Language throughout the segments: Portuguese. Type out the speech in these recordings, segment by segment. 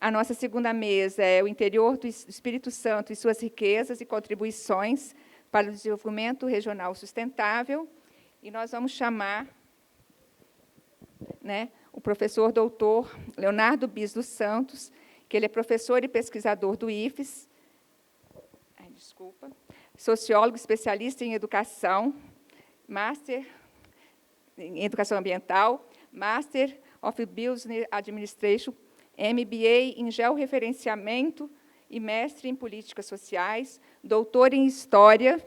A nossa segunda mesa é o interior do Espírito Santo e suas riquezas e contribuições para o desenvolvimento regional sustentável. E nós vamos chamar, né, o professor doutor Leonardo Bis dos Santos, que ele é professor e pesquisador do IFES, sociólogo especialista em educação, Master em Educação Ambiental, Master of Business Administration, MBA em Georreferenciamento e mestre em Políticas Sociais, doutor em História,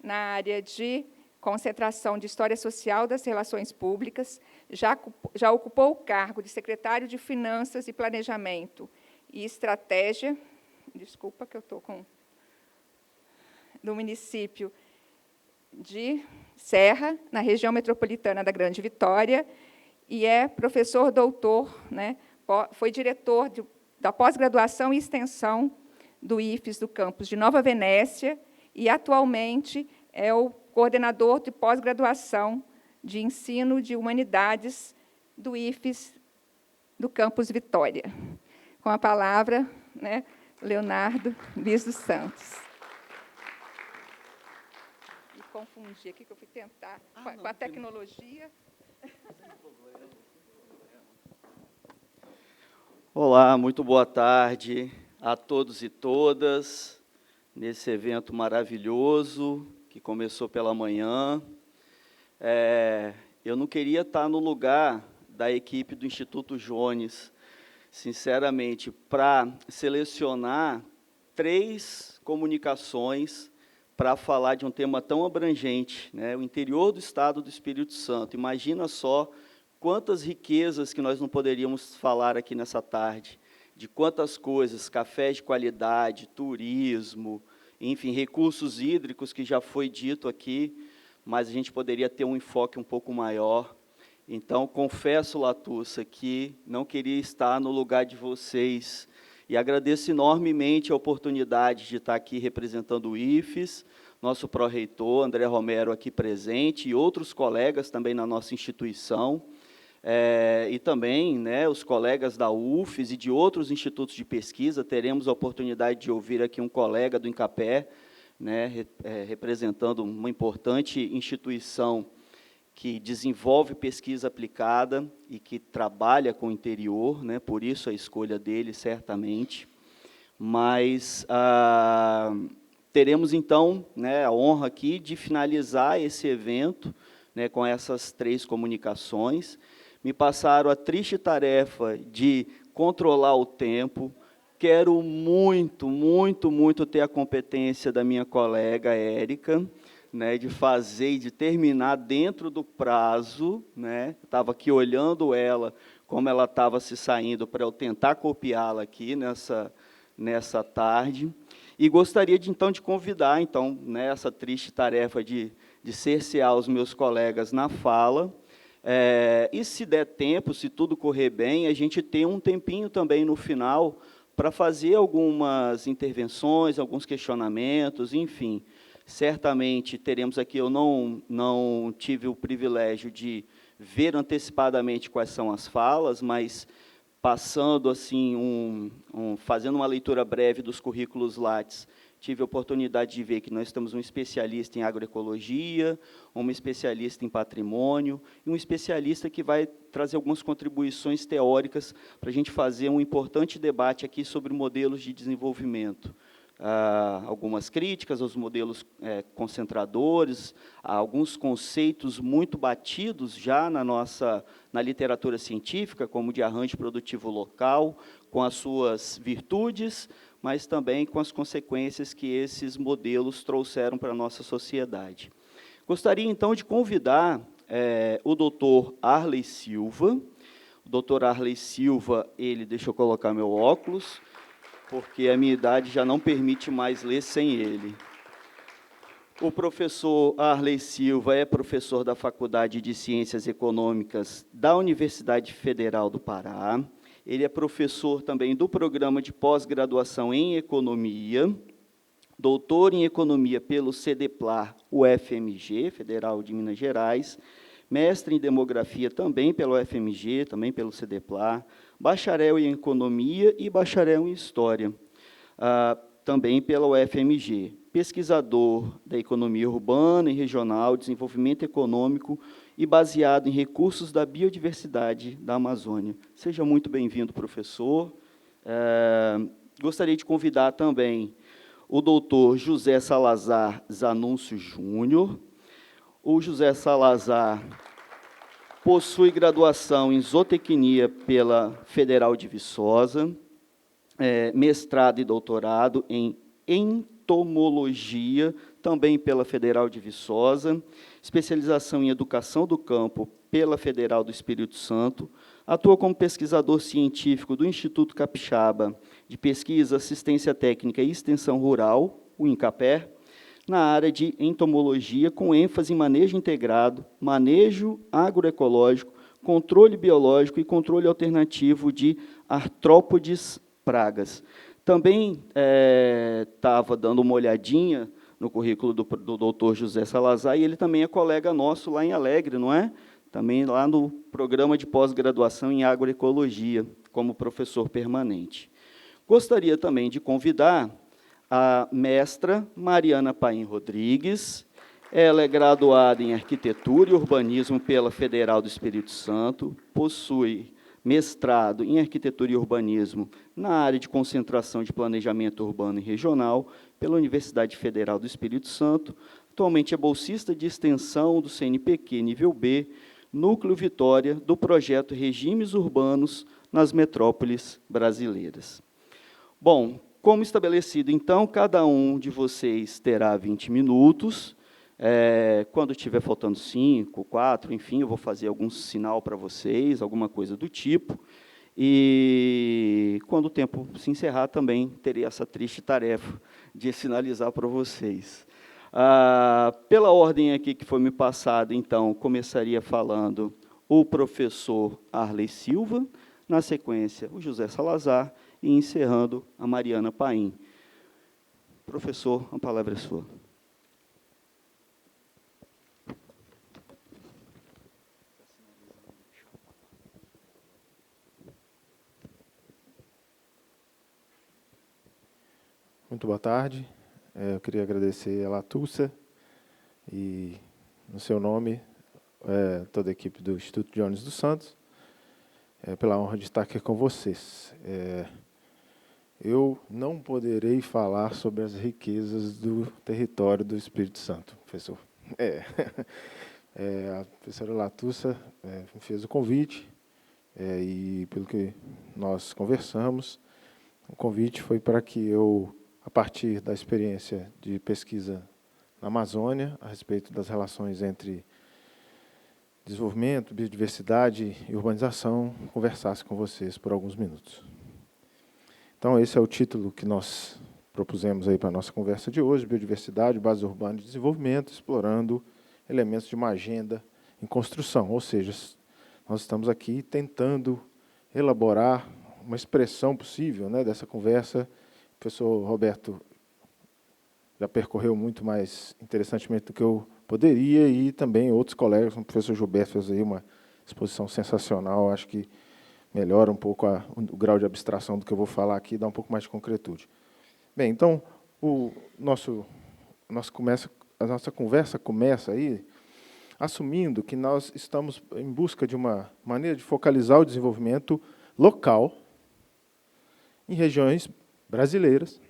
na área de concentração de História Social das Relações Públicas, já ocupou o cargo de secretário de Finanças e Planejamento e Estratégia, desculpa que eu estou com... do município de Serra, na região metropolitana da Grande Vitória, e é professor doutor, né, foi diretor da pós-graduação e extensão do IFES do campus de Nova Venécia, e atualmente é o coordenador de pós-graduação de ensino de humanidades do IFES do campus Vitória. Com a palavra, né, Leonardo Bis dos Santos. Confundi aqui, que eu fui tentar com a tecnologia. Olá, muito boa tarde a todos e todas, nesse evento maravilhoso, que começou pela manhã. Eu não queria estar no lugar da equipe do Instituto Jones, sinceramente, para selecionar 3 comunicações para falar de um tema tão abrangente, né? O interior do Estado do Espírito Santo. Imagina só quantas riquezas que nós não poderíamos falar aqui nessa tarde, de quantas coisas, cafés de qualidade, turismo, enfim, recursos hídricos, que já foi dito aqui, mas a gente poderia ter um enfoque um pouco maior. Então, confesso, Latussa, que não queria estar no lugar de vocês, e agradeço enormemente a oportunidade de estar aqui representando o IFES, nosso pró-reitor, André Romero, aqui presente, e outros colegas também na nossa instituição, e também, né, os colegas da UFES e de outros institutos de pesquisa. Teremos a oportunidade de ouvir aqui um colega do INCAPé, né, representando uma importante instituição que desenvolve pesquisa aplicada e que trabalha com o interior, né, por isso a escolha dele, certamente. Mas teremos, então, né, a honra aqui de finalizar esse evento, né, com essas 3 comunicações. Me passaram a triste tarefa de controlar o tempo. Quero muito, muito, muito ter a competência da minha colega Érica, né, de fazer e de terminar dentro do prazo, né? Estava aqui olhando ela, como ela estava se saindo, para eu tentar copiá-la aqui nessa tarde. E gostaria, então, de convidar, então, né, essa triste tarefa de cercear os meus colegas na fala. E, se der tempo, se tudo correr bem, a gente tem um tempinho também no final para fazer algumas intervenções, alguns questionamentos, enfim. Certamente teremos aqui, eu não tive o privilégio de ver antecipadamente quais são as falas, mas passando assim, fazendo uma leitura breve dos currículos Lattes, tive a oportunidade de ver que nós temos um especialista em agroecologia, uma especialista em patrimônio, e um especialista que vai trazer algumas contribuições teóricas para a gente fazer um importante debate aqui sobre modelos de desenvolvimento. Algumas críticas aos modelos concentradores, alguns conceitos muito batidos já na literatura científica, como o de arranjo produtivo local, com as suas virtudes, mas também com as consequências que esses modelos trouxeram para a nossa sociedade. Gostaria, então, de convidar o doutor Arley Silva. O doutor Arley Silva, deixa eu colocar meu óculos, porque a minha idade já não permite mais ler sem ele. O professor Arley Silva é professor da Faculdade de Ciências Econômicas da Universidade Federal do Pará. Ele é professor também do programa de pós-graduação em Economia, doutor em Economia pelo CEDEPLAR UFMG, Federal de Minas Gerais, mestre em Demografia também pelo UFMG, também pelo CDPLAR, bacharel em Economia e bacharel em História, também pela UFMG, pesquisador da Economia Urbana e Regional, Desenvolvimento Econômico e baseado em recursos da biodiversidade da Amazônia. Seja muito bem-vindo, professor. Gostaria de convidar também o doutor José Salazar Zanúncio Júnior. O José Salazar possui graduação em Zootecnia pela Federal de Viçosa, mestrado e doutorado em Entomologia, também pela Federal de Viçosa, especialização em Educação do Campo pela Federal do Espírito Santo, atua como pesquisador científico do Instituto Capixaba de Pesquisa, Assistência Técnica e Extensão Rural, o INCAPER, na área de entomologia, com ênfase em manejo integrado, manejo agroecológico, controle biológico e controle alternativo de artrópodes pragas. Também estava dando uma olhadinha no currículo do doutor José Salazar, e ele também é colega nosso lá em Alegre, não é? Também lá no programa de pós-graduação em agroecologia, como professor permanente. Gostaria também de convidar a mestra Mariana Paim Rodrigues. Ela é graduada em Arquitetura e Urbanismo pela Federal do Espírito Santo, possui mestrado em Arquitetura e Urbanismo na área de concentração de Planejamento Urbano e Regional pela Universidade Federal do Espírito Santo. Atualmente é bolsista de extensão do CNPq Nível B, Núcleo Vitória, do projeto Regimes Urbanos nas Metrópoles Brasileiras. Bom, como estabelecido, então, cada um de vocês terá 20 minutos. Quando estiver faltando 5, 4, enfim, eu vou fazer algum sinal para vocês, alguma coisa do tipo. E, quando o tempo se encerrar, também terei essa triste tarefa de sinalizar para vocês. Pela ordem aqui que foi me passada, então, começaria falando o professor Arley Silva, na sequência, o José Salazar, e encerrando a Mariana Paim. Professor, a palavra é sua. Muito boa tarde. Eu queria agradecer a Latussa e, no seu nome, toda a equipe do Instituto Jones dos Santos, pela honra de estar aqui com vocês. Eu não poderei falar sobre as riquezas do território do Espírito Santo, professor. A professora Latussa me fez o convite, e, pelo que nós conversamos, o convite foi para que eu, a partir da experiência de pesquisa na Amazônia, a respeito das relações entre desenvolvimento, biodiversidade e urbanização, conversasse com vocês por alguns minutos. Então, esse é o título que nós propusemos aí para a nossa conversa de hoje: Biodiversidade, Base Urbana e Desenvolvimento, explorando elementos de uma agenda em construção. Ou seja, nós estamos aqui tentando elaborar uma expressão possível, né, dessa conversa. O professor Roberto já percorreu muito mais interessantemente do que eu poderia, e também outros colegas, como o professor Gilberto fez aí uma exposição sensacional. Acho que melhora um pouco o grau de abstração do que eu vou falar aqui, dá um pouco mais de concretude. Bem, então, a nossa conversa começa aí assumindo que nós estamos em busca de uma maneira de focalizar o desenvolvimento local em regiões brasileiras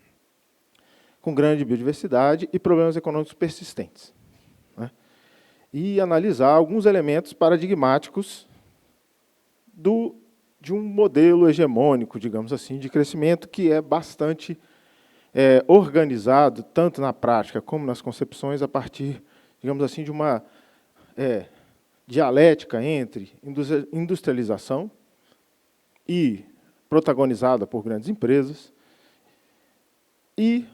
com grande biodiversidade e problemas econômicos persistentes, né? E analisar alguns elementos paradigmáticos de um modelo hegemônico, digamos assim, de crescimento que é bastante organizado, tanto na prática como nas concepções, a partir, digamos assim, de uma dialética entre industrialização e protagonizada por grandes empresas e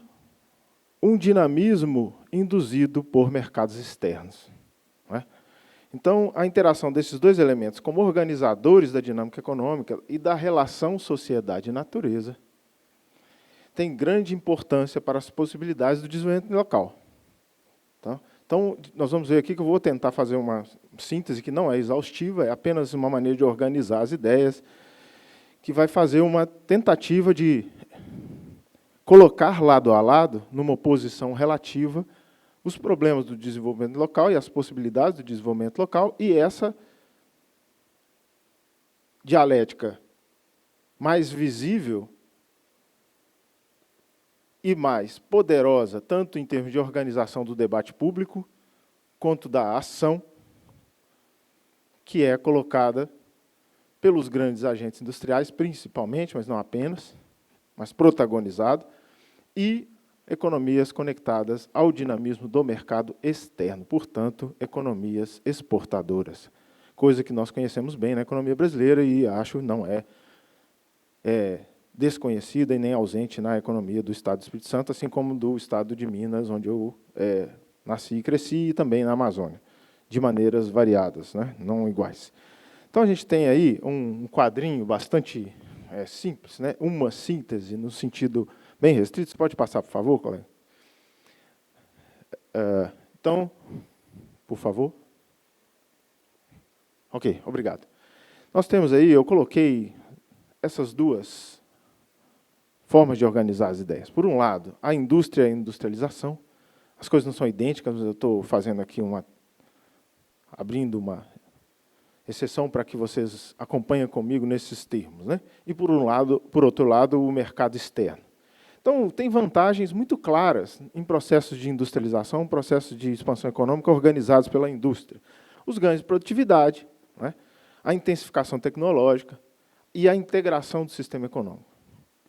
um dinamismo induzido por mercados externos, não é? Então, a interação desses dois elementos como organizadores da dinâmica econômica e da relação sociedade e natureza tem grande importância para as possibilidades do desenvolvimento local. Tá? Então, nós vamos ver aqui que eu vou tentar fazer uma síntese que não é exaustiva, é apenas uma maneira de organizar as ideias, que vai fazer uma tentativa de colocar lado a lado, numa posição relativa, os problemas do desenvolvimento local e as possibilidades do desenvolvimento local, e essa dialética mais visível e mais poderosa, tanto em termos de organização do debate público, quanto da ação, que é colocada pelos grandes agentes industriais, principalmente, mas não apenas, mas protagonizado, e economias conectadas ao dinamismo do mercado externo, portanto, economias exportadoras, coisa que nós conhecemos bem na economia brasileira e acho não é desconhecida e nem ausente na economia do Estado do Espírito Santo, assim como do Estado de Minas, onde eu nasci e cresci, e também na Amazônia, de maneiras variadas, né, não iguais. Então, a gente tem aí um quadrinho bastante simples, né, uma síntese no sentido bem restrito. Você pode passar, por favor, colega? Então, por favor. Ok, obrigado. Nós temos aí, eu coloquei essas duas formas de organizar as ideias. Por um lado, a indústria e a industrialização. As coisas não são idênticas, mas eu estou fazendo aqui abrindo uma exceção para que vocês acompanhem comigo nesses termos, né? E, por outro lado, o mercado externo. Então, tem vantagens muito claras em processos de industrialização, processos de expansão econômica organizados pela indústria. Os ganhos de produtividade, né? A intensificação tecnológica e a integração do sistema econômico.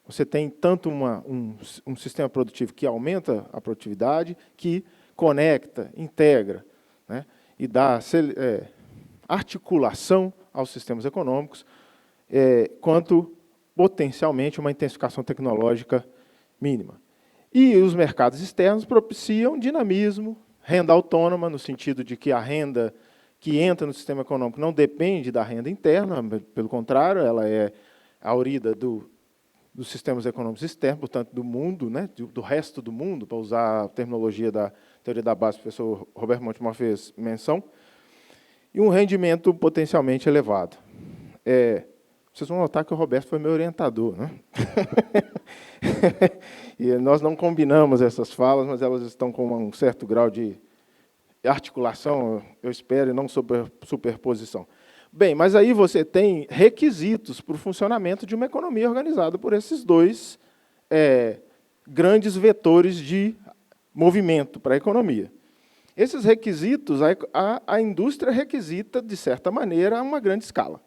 Você tem tanto um sistema produtivo que aumenta a produtividade, que conecta, integra, né, e dá articulação aos sistemas econômicos, quanto, potencialmente, uma intensificação tecnológica mínima. E os mercados externos propiciam dinamismo, renda autônoma, no sentido de que a renda que entra no sistema econômico não depende da renda interna, pelo contrário, ela é aurida dos sistemas econômicos externos, portanto, do mundo, né, do resto do mundo, para usar a terminologia da teoria da base, o professor Roberto Montemor fez menção, e um rendimento potencialmente elevado. Vocês vão notar que o Roberto foi meu orientador, né? E nós não combinamos essas falas, mas elas estão com um certo grau de articulação, eu espero, e não superposição. Bem, mas aí você tem requisitos para o funcionamento de uma economia organizada por esses dois grandes vetores de movimento para a economia. Esses requisitos, a indústria requisita, de certa maneira, a uma grande escala.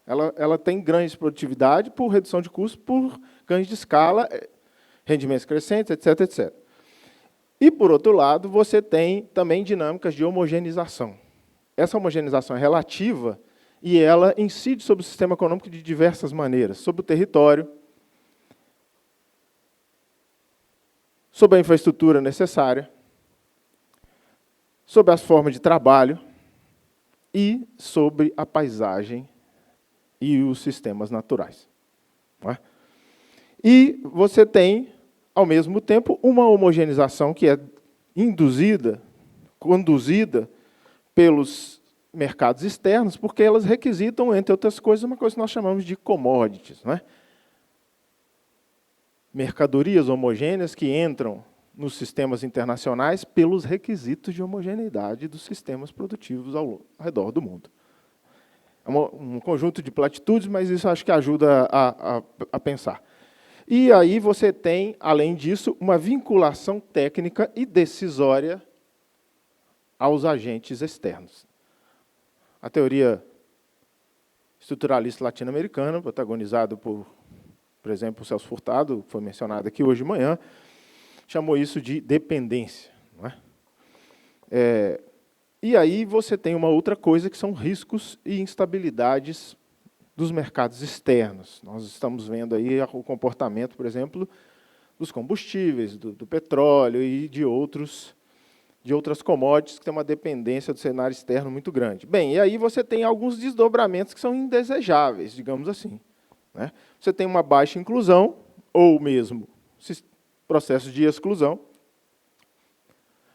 Ela tem ganhos de produtividade por redução de custos, por ganhos de escala, rendimentos crescentes, etc., etc. E, por outro lado, você tem também dinâmicas de homogeneização. Essa homogeneização é relativa e ela incide sobre o sistema econômico de diversas maneiras, sobre o território, sobre a infraestrutura necessária, sobre as formas de trabalho e sobre a paisagem e os sistemas naturais. Não é? E você tem, ao mesmo tempo, uma homogeneização que é induzida, conduzida pelos mercados externos, porque elas requisitam, entre outras coisas, uma coisa que nós chamamos de commodities, não é? Mercadorias homogêneas que entram nos sistemas internacionais pelos requisitos de homogeneidade dos sistemas produtivos ao redor do mundo. É um conjunto de platitudes, mas isso acho que ajuda a pensar. E aí você tem, além disso, uma vinculação técnica e decisória aos agentes externos. A teoria estruturalista latino-americana, protagonizada por exemplo, o Celso Furtado, que foi mencionado aqui hoje de manhã, chamou isso de dependência. Não é? E aí você tem uma outra coisa, que são riscos e instabilidades dos mercados externos. Nós estamos vendo aí o comportamento, por exemplo, dos combustíveis, do petróleo e de outras commodities que têm uma dependência do cenário externo muito grande. Bem, e aí você tem alguns desdobramentos que são indesejáveis, digamos assim. Né? Você tem uma baixa inclusão, ou mesmo processos de exclusão,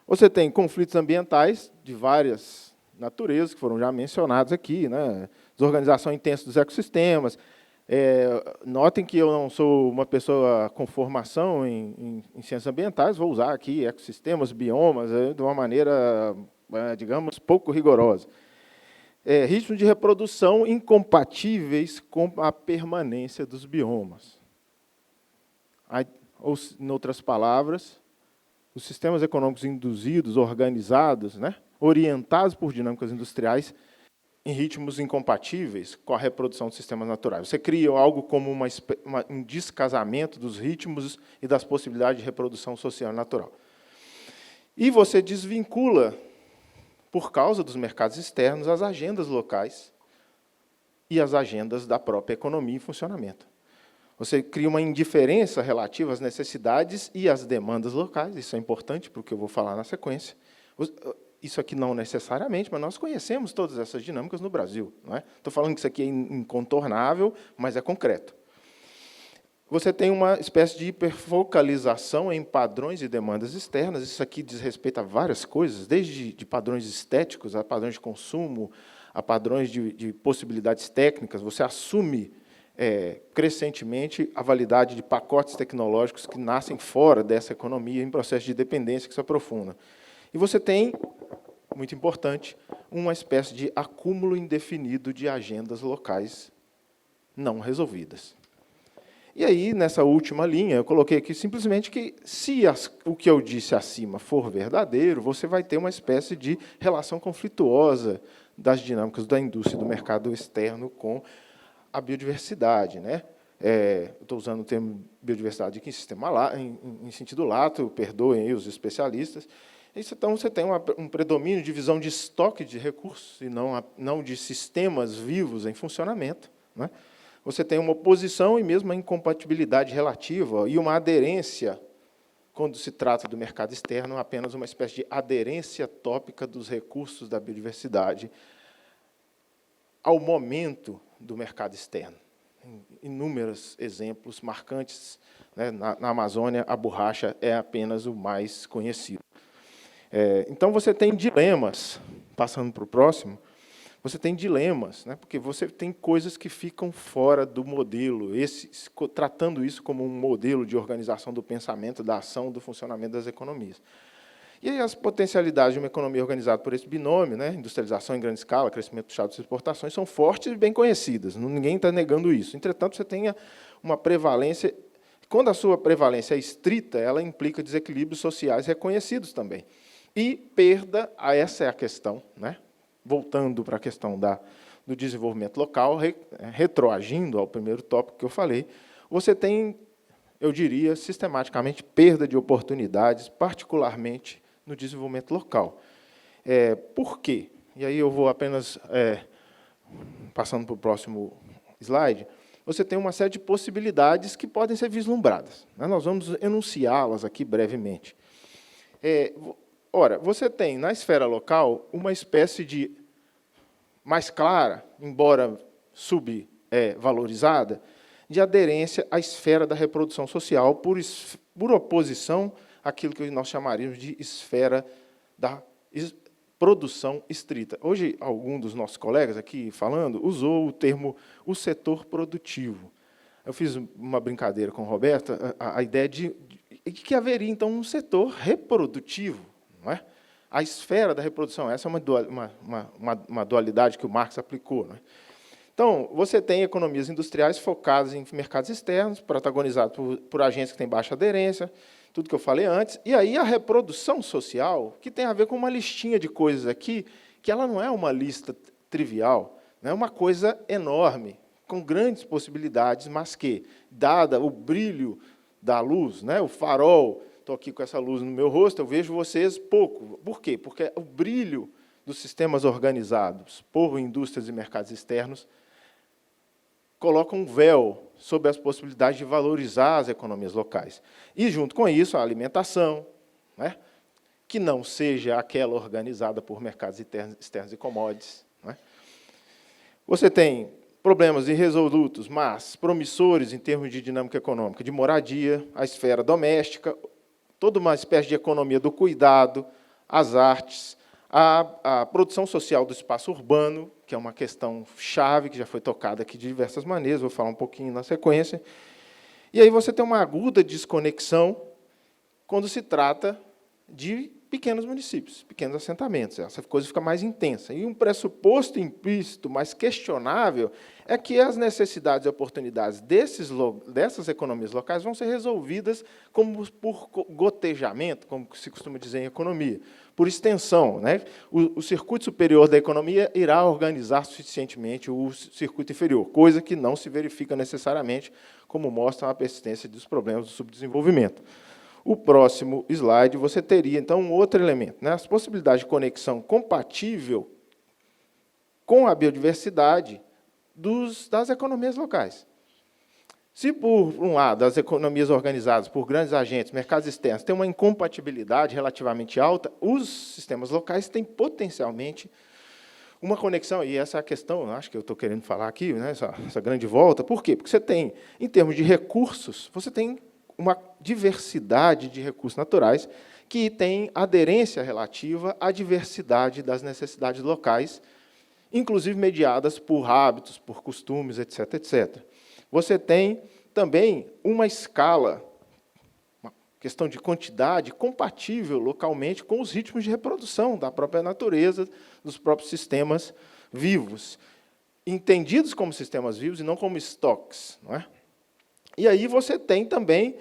Você tem conflitos ambientais de várias naturezas, que foram já mencionados aqui, né? Desorganização intensa dos ecossistemas. Notem que eu não sou uma pessoa com formação em ciências ambientais, vou usar aqui ecossistemas, biomas, de uma maneira, digamos, pouco rigorosa. Ritmos de reprodução incompatíveis com a permanência dos biomas. Ou, em outras palavras, os sistemas econômicos induzidos, organizados, né, orientados por dinâmicas industriais, em ritmos incompatíveis com a reprodução dos sistemas naturais. Você cria algo como um descasamento dos ritmos e das possibilidades de reprodução social e natural. E você desvincula, por causa dos mercados externos, as agendas locais e as agendas da própria economia em funcionamento. Você cria uma indiferença relativa às necessidades e às demandas locais, isso é importante, porque eu vou falar na sequência. Isso aqui não necessariamente, mas nós conhecemos todas essas dinâmicas no Brasil. Não é? Estou falando que isso aqui é incontornável, mas é concreto. Você tem uma espécie de hiperfocalização em padrões e demandas externas. Isso aqui diz respeito a várias coisas, desde de padrões estéticos, a padrões de consumo, a padrões de possibilidades técnicas. Você assume crescentemente a validade de pacotes tecnológicos que nascem fora dessa economia, em processo de dependência que se aprofunda. E você tem, muito importante, uma espécie de acúmulo indefinido de agendas locais não resolvidas. E aí, nessa última linha, eu coloquei aqui simplesmente que, se o que eu disse acima for verdadeiro, você vai ter uma espécie de relação conflituosa das dinâmicas da indústria e do mercado externo com a biodiversidade, né? Estou usando o termo biodiversidade aqui em sentido lato, perdoem aí os especialistas. Então, você tem um predomínio de visão de estoque de recursos, e não de sistemas vivos em funcionamento, né? Você tem uma oposição e mesmo uma incompatibilidade relativa e uma aderência, quando se trata do mercado externo, apenas uma espécie de aderência tópica dos recursos da biodiversidade ao momento do mercado externo. Inúmeros exemplos marcantes, né? Na Amazônia, a borracha é apenas o mais conhecido. Então, você tem dilemas, passando para o próximo, você tem dilemas, né? Porque você tem coisas que ficam fora do modelo, tratando isso como um modelo de organização do pensamento, da ação, do funcionamento das economias. E aí as potencialidades de uma economia organizada por esse binômio, né? Industrialização em grande escala, crescimento puxado das exportações, são fortes e bem conhecidas, ninguém está negando isso. Entretanto, você tem uma prevalência. Quando a sua prevalência é estrita, ela implica desequilíbrios sociais reconhecidos também. E perda, essa é a questão, né? Voltando para a questão do desenvolvimento local, retroagindo ao primeiro tópico que eu falei, você tem, eu diria, sistematicamente, perda de oportunidades, particularmente no desenvolvimento local. Por quê? E aí eu vou apenas, passando para o próximo slide, você tem uma série de possibilidades que podem ser vislumbradas, né? Nós vamos enunciá-las aqui brevemente. Ora, você tem, na esfera local, uma espécie de, mais clara, embora subvalorizada, de aderência à esfera da reprodução social, por oposição àquilo que nós chamaríamos de esfera da produção estrita. Hoje, algum dos nossos colegas aqui falando usou o termo o setor produtivo. Eu fiz uma brincadeira com o Roberto, a ideia de que haveria, então, um setor reprodutivo. Não é? A esfera da reprodução, essa é uma dualidade que o Marx aplicou. Não é? Então, você tem economias industriais focadas em mercados externos, protagonizadas por agentes que têm baixa aderência, tudo que eu falei antes, e aí a reprodução social, que tem a ver com uma listinha de coisas aqui, que ela não é uma lista trivial, não é uma coisa enorme, com grandes possibilidades, mas que, dada o brilho da luz, né, o farol, estou aqui com essa luz no meu rosto, eu vejo vocês pouco. Por quê? Porque o brilho dos sistemas organizados por indústrias e mercados externos coloca um véu sobre as possibilidades de valorizar as economias locais. E, junto com isso, a alimentação, né, que não seja aquela organizada por mercados externos e commodities. Né. Você tem problemas irresolutos, mas promissores em termos de dinâmica econômica, de moradia, a esfera doméstica, toda uma espécie de economia do cuidado, as artes, a produção social do espaço urbano, que é uma questão chave, que já foi tocada aqui de diversas maneiras, vou falar um pouquinho na sequência. E aí você tem uma aguda desconexão quando se trata de pequenos municípios, pequenos assentamentos. Essa coisa fica mais intensa. E um pressuposto implícito, mais questionável, é que as necessidades e oportunidades dessas economias locais vão ser resolvidas como por gotejamento, como se costuma dizer em economia, por extensão, né? O circuito superior da economia irá organizar suficientemente o circuito inferior, coisa que não se verifica necessariamente, como mostra a persistência dos problemas do subdesenvolvimento. O próximo slide, você teria, então, um outro elemento, né? As possibilidades de conexão compatível com a biodiversidade das economias locais. Se, por um lado, as economias organizadas por grandes agentes, mercados externos, têm uma incompatibilidade relativamente alta, os sistemas locais têm potencialmente uma conexão, e essa é a questão, acho que eu estou querendo falar aqui, né, essa grande volta. Por quê? Porque você tem, em termos de recursos, você tem uma diversidade de recursos naturais que tem aderência relativa à diversidade das necessidades locais, inclusive mediadas por hábitos, por costumes, etc., etc. Você tem também uma escala, uma questão de quantidade, compatível localmente com os ritmos de reprodução da própria natureza, dos próprios sistemas vivos, entendidos como sistemas vivos e não como estoques, não é? E aí você tem também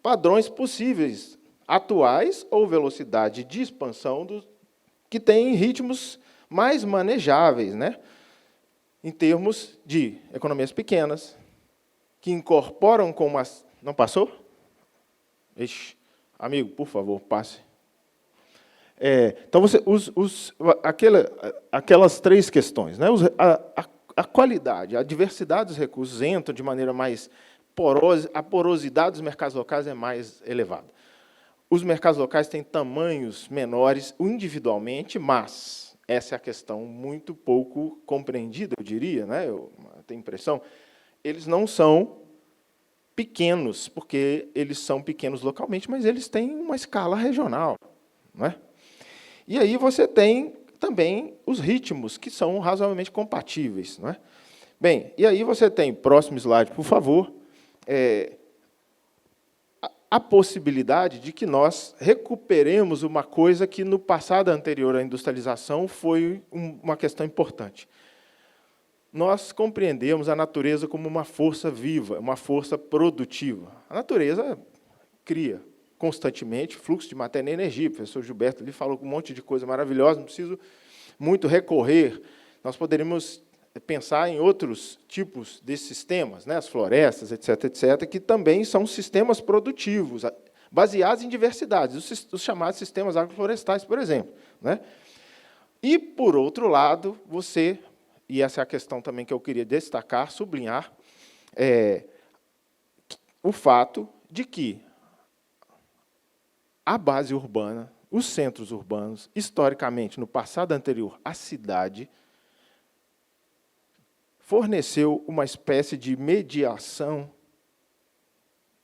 padrões possíveis, atuais ou velocidade de expansão que têm ritmos mais manejáveis, né? Em termos de economias pequenas, que incorporam com uma... Não passou? Ixi, amigo, por favor, passe. Então, aquelas três questões, né? A qualidade, a diversidade dos recursos entram de maneira mais porosa, a porosidade dos mercados locais é mais elevada. Os mercados locais têm tamanhos menores individualmente, mas essa é a questão muito pouco compreendida, eu diria, né? Eu tenho a impressão, eles não são pequenos, porque eles são pequenos localmente, mas eles têm uma escala regional, não é? E aí você tem também os ritmos, que são razoavelmente compatíveis, não é? Bem, e aí você tem, próximo slide, por favor, a possibilidade de que nós recuperemos uma coisa que, no passado anterior à industrialização, foi uma questão importante. Nós compreendemos a natureza como uma força viva, uma força produtiva. A natureza cria constantemente fluxo de matéria e energia. O professor Gilberto ali falou um monte de coisa maravilhosa, não preciso muito recorrer. Nós poderíamos pensar em outros tipos de sistemas, né, as florestas, etc., etc., que também são sistemas produtivos, baseados em diversidades, os chamados sistemas agroflorestais, por exemplo, né? E, por outro lado, você, e essa é a questão também que eu queria destacar, sublinhar, o fato de que a base urbana, os centros urbanos, historicamente, no passado anterior à cidade, forneceu uma espécie de mediação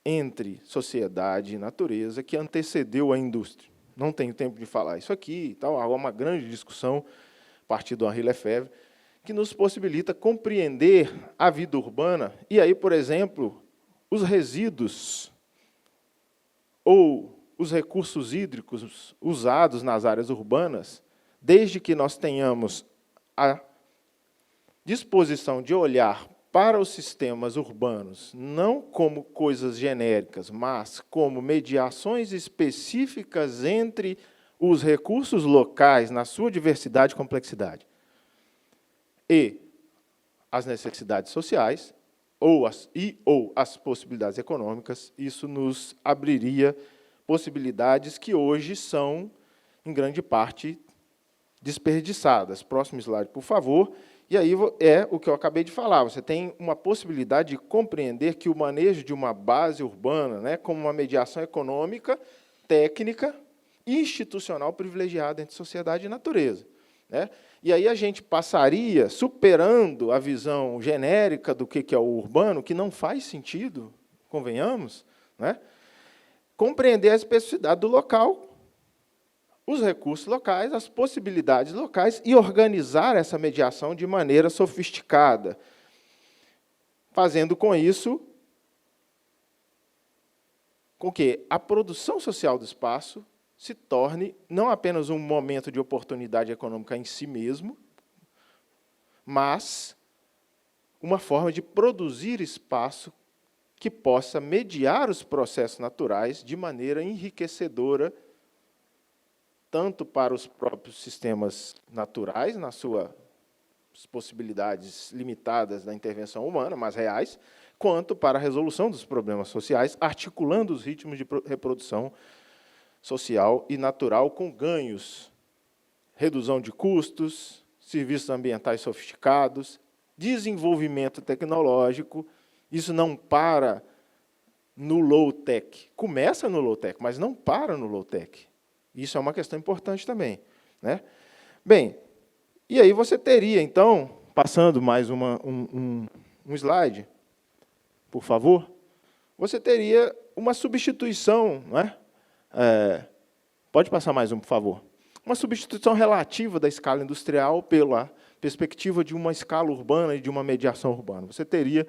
entre sociedade e natureza que antecedeu a indústria. Não tenho tempo de falar isso aqui, tal, há uma grande discussão, a partir do Henri Lefebvre, que nos possibilita compreender a vida urbana, e aí, por exemplo, os resíduos ou os recursos hídricos usados nas áreas urbanas, desde que nós tenhamos a disposição de olhar para os sistemas urbanos, não como coisas genéricas, mas como mediações específicas entre os recursos locais, na sua diversidade e complexidade, e as necessidades sociais, ou as possibilidades econômicas, isso nos abriria possibilidades que hoje são, em grande parte, desperdiçadas. Próximo slide, por favor. E aí é o que eu acabei de falar. Você tem uma possibilidade de compreender que o manejo de uma base urbana, né, como uma mediação econômica, técnica e institucional privilegiada entre sociedade e natureza, né? E aí a gente passaria, superando a visão genérica do que é o urbano, que não faz sentido, convenhamos, né, compreender a especificidade do local, os recursos locais, as possibilidades locais e organizar essa mediação de maneira sofisticada, fazendo com isso com que a produção social do espaço se torne não apenas um momento de oportunidade econômica em si mesmo, mas uma forma de produzir espaço que possa mediar os processos naturais de maneira enriquecedora, tanto para os próprios sistemas naturais, nas suas possibilidades limitadas da intervenção humana, mas reais, quanto para a resolução dos problemas sociais, articulando os ritmos de reprodução social e natural com ganhos, redução de custos, serviços ambientais sofisticados, desenvolvimento tecnológico. Isso não para no low-tech. Começa no low-tech, mas não para no low-tech. Isso é uma questão importante também, né? Bem, e aí você teria, então, passando mais um slide, por favor, você teria uma substituição, não é? Pode passar mais um, por favor. Uma substituição relativa da escala industrial pela perspectiva de uma escala urbana e de uma mediação urbana. Você teria,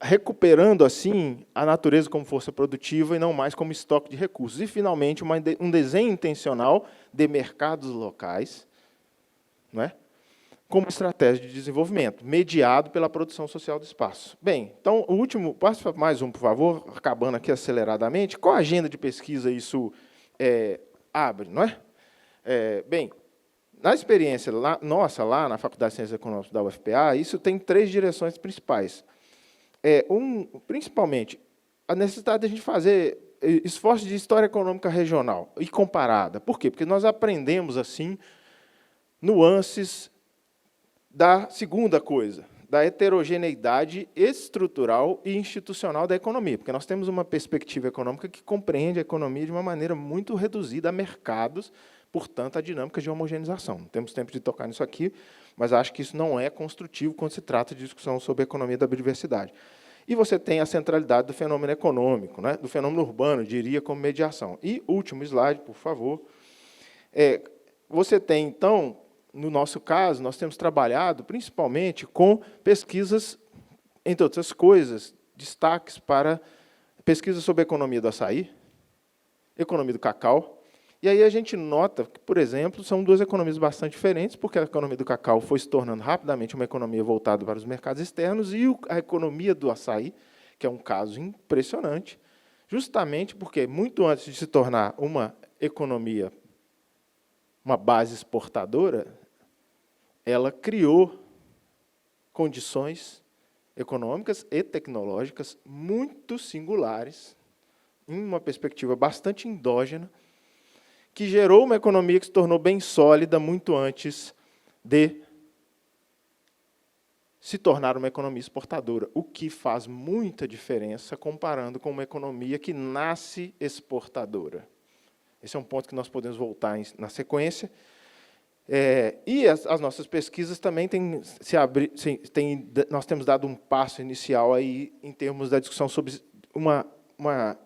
recuperando, assim, a natureza como força produtiva e não mais como estoque de recursos. E, finalmente, um desenho intencional de mercados locais, não é? Como estratégia de desenvolvimento, mediado pela produção social do espaço. Bem, então, o último, passa mais um, por favor, acabando aqui aceleradamente. Qual a agenda de pesquisa isso abre, não é? Bem, na experiência nossa, lá na Faculdade de Ciências Econômicas da UFPA, isso tem 3 direções principais. Principalmente, a necessidade de a gente fazer esforço de história econômica regional e comparada. Por quê? Porque nós aprendemos, assim, nuances da segunda coisa, da heterogeneidade estrutural e institucional da economia, porque nós temos uma perspectiva econômica que compreende a economia de uma maneira muito reduzida a mercados, portanto, a dinâmica de homogeneização. Não temos tempo de tocar nisso aqui, mas acho que isso não é construtivo quando se trata de discussão sobre a economia da biodiversidade. E você tem a centralidade do fenômeno econômico, né, do fenômeno urbano, diria, como mediação. E, último slide, por favor. Você tem, então, no nosso caso, nós temos trabalhado principalmente com pesquisas, entre outras coisas, destaques para pesquisas sobre a economia do açaí, economia do cacau. E aí a gente nota que, por exemplo, são 2 economias bastante diferentes, porque a economia do cacau foi se tornando rapidamente uma economia voltada para os mercados externos, e a economia do açaí, que é um caso impressionante, justamente porque, muito antes de se tornar uma economia, uma base exportadora, ela criou condições econômicas e tecnológicas muito singulares, em uma perspectiva bastante endógena, que gerou uma economia que se tornou bem sólida muito antes de se tornar uma economia exportadora, o que faz muita diferença comparando com uma economia que nasce exportadora. Esse é um ponto que nós podemos voltar na sequência. E as nossas pesquisas também nós temos dado um passo inicial aí em termos da discussão sobre uma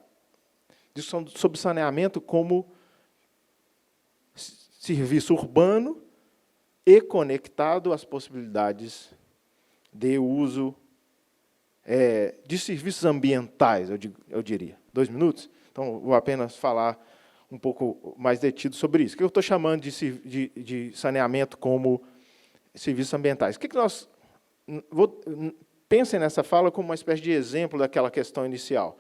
discussão sobre saneamento como serviço urbano e conectado às possibilidades de uso de serviços ambientais, eu diria. 2 minutos? Então, vou apenas falar um pouco mais detido sobre isso. O que eu estou chamando de saneamento como serviços ambientais? Pensem nessa fala como uma espécie de exemplo daquela questão inicial.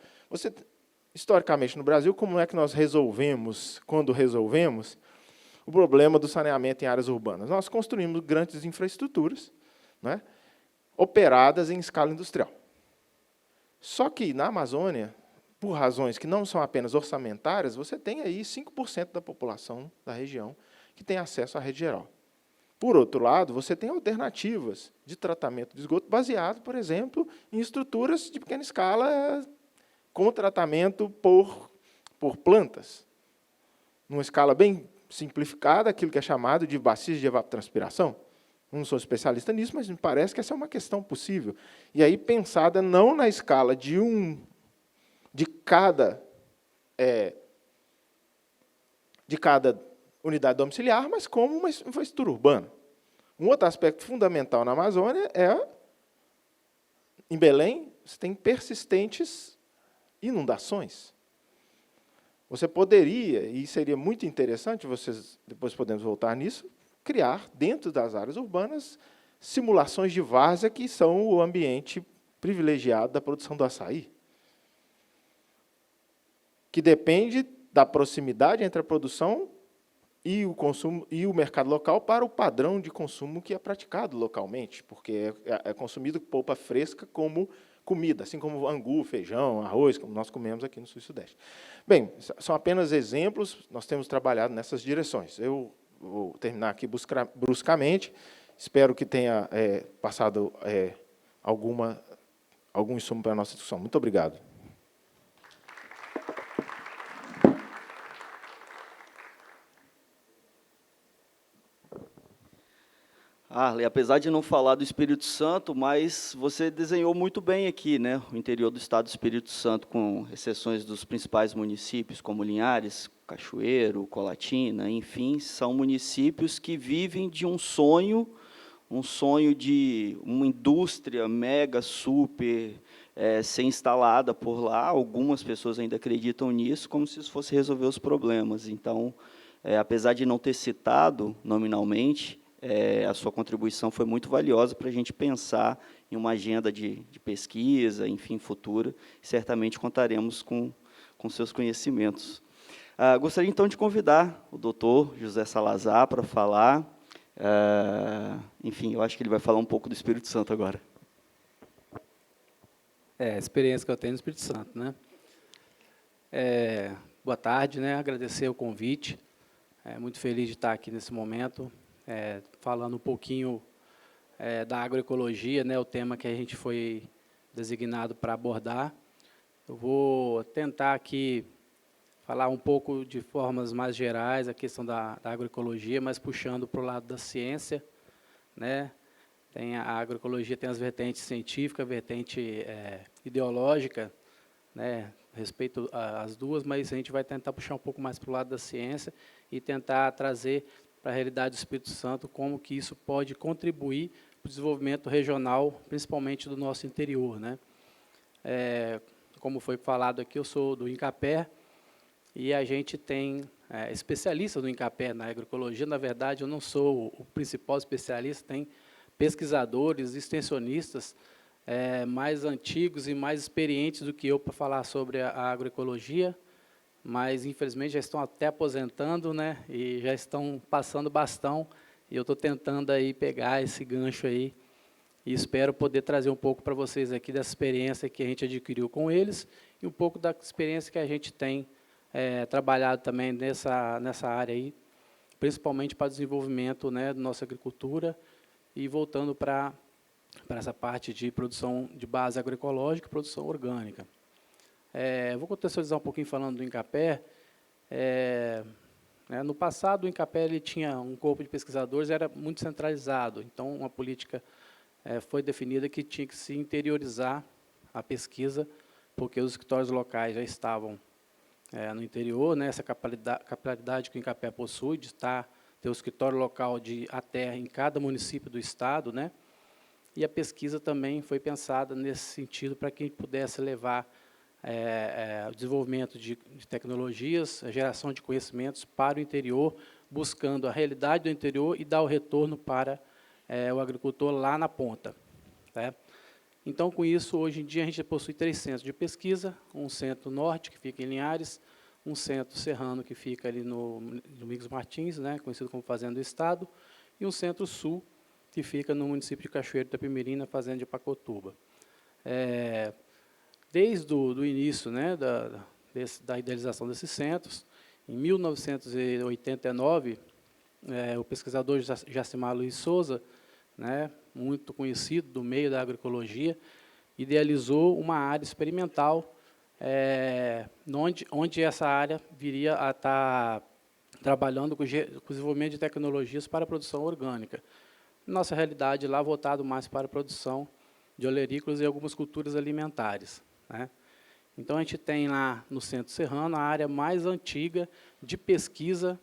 Historicamente, no Brasil, como é que nós resolvemos, quando resolvemos, o problema do saneamento em áreas urbanas? Nós construímos grandes infraestruturas, né, operadas em escala industrial. Só que, na Amazônia, por razões que não são apenas orçamentárias, você tem aí 5% da população da região que tem acesso à rede geral. Por outro lado, você tem alternativas de tratamento de esgoto baseado, por exemplo, em estruturas de pequena escala com tratamento por plantas. Numa escala bem simplificada, aquilo que é chamado de bacias de evapotranspiração. Não sou especialista nisso, mas me parece que essa é uma questão possível. E aí pensada não na escala de cada de cada unidade domiciliar, mas como uma infraestrutura urbana. Um outro aspecto fundamental na Amazônia é, em Belém, você tem persistentes inundações. Você poderia, e seria muito interessante, vocês depois podemos voltar nisso, criar, dentro das áreas urbanas, simulações de várzea que são o ambiente privilegiado da produção do açaí, que depende da proximidade entre a produção e o consumo e o mercado local para o padrão de consumo que é praticado localmente, porque é consumido polpa fresca como comida, assim como angu, feijão, arroz, como nós comemos aqui no Sul e Sudeste. Bem, são apenas exemplos, nós temos trabalhado nessas direções. Eu vou terminar aqui bruscamente, espero que tenha passado algum insumo para a nossa discussão. Muito obrigado. Arley, apesar de não falar do Espírito Santo, mas você desenhou muito bem aqui, né, o interior do estado do Espírito Santo, com exceções dos principais municípios, como Linhares, Cachoeiro, Colatina, enfim, são municípios que vivem de um sonho de uma indústria mega, super, ser instalada por lá. Algumas pessoas ainda acreditam nisso, como se isso fosse resolver os problemas. Então, apesar de não ter citado nominalmente, a sua contribuição foi muito valiosa para a gente pensar em uma agenda de pesquisa, enfim, futura. Certamente contaremos com seus conhecimentos. Gostaria, então, de convidar o doutor José Salazar para falar. Enfim, eu acho que ele vai falar um pouco do Espírito Santo agora. A experiência que eu tenho no Espírito Santo, né? Boa tarde, né? Agradecer o convite. Muito feliz de estar aqui nesse momento. Falando um pouquinho da agroecologia, né, o tema que a gente foi designado para abordar. Eu vou tentar aqui falar um pouco de formas mais gerais a questão da agroecologia, mas puxando para o lado da ciência, né? A agroecologia tem as vertentes científicas, a vertente ideológica, né, respeito às duas, mas a gente vai tentar puxar um pouco mais para o lado da ciência e tentar trazer para a realidade do Espírito Santo, como que isso pode contribuir para o desenvolvimento regional, principalmente do nosso interior, né? Como foi falado aqui, eu sou do INCAPé, e a gente tem especialistas do INCAPé na agroecologia. Na verdade, eu não sou o principal especialista, tem pesquisadores, extensionistas mais antigos e mais experientes do que eu para falar sobre a agroecologia, mas, infelizmente, já estão até aposentando, né, e já estão passando bastão, e eu estou tentando aí pegar esse gancho aí, e espero poder trazer um pouco para vocês aqui dessa experiência que a gente adquiriu com eles, e um pouco da experiência que a gente tem trabalhado também nessa área aí, principalmente para o desenvolvimento, né, da nossa agricultura, e voltando para essa parte de produção de base agroecológica e produção orgânica. Vou contextualizar um pouquinho falando do INCAPé. No passado, o INCAPé ele tinha um corpo de pesquisadores, era muito centralizado, então uma política foi definida que tinha que se interiorizar a pesquisa, porque os escritórios locais já estavam no interior, né, essa capilaridade que o INCAPé possui, de ter o escritório local até em cada município do estado, né, e a pesquisa também foi pensada nesse sentido para que a gente pudesse levar o desenvolvimento de tecnologias, a geração de conhecimentos para o interior, buscando a realidade do interior e dar o retorno para o agricultor lá na ponta. Tá? Então, com isso, hoje em dia, a gente possui 3 centros de pesquisa, um centro norte, que fica em Linhares, um centro serrano, que fica ali no Domingos Martins, né, conhecido como Fazenda do Estado, e um centro sul, que fica no município de Cachoeiro de Itapemirim, na Fazenda de Pacotuba. Desde o início, né, da idealização desses centros, em 1989, o pesquisador Jacimar Luiz Souza, né, muito conhecido do meio da agroecologia, idealizou uma área experimental, onde essa área viria a estar trabalhando com o desenvolvimento de tecnologias para a produção orgânica. Nossa realidade lá voltado mais para a produção de olerícolas e algumas culturas alimentares, né? Então, a gente tem lá no Centro Serrano a área mais antiga de pesquisa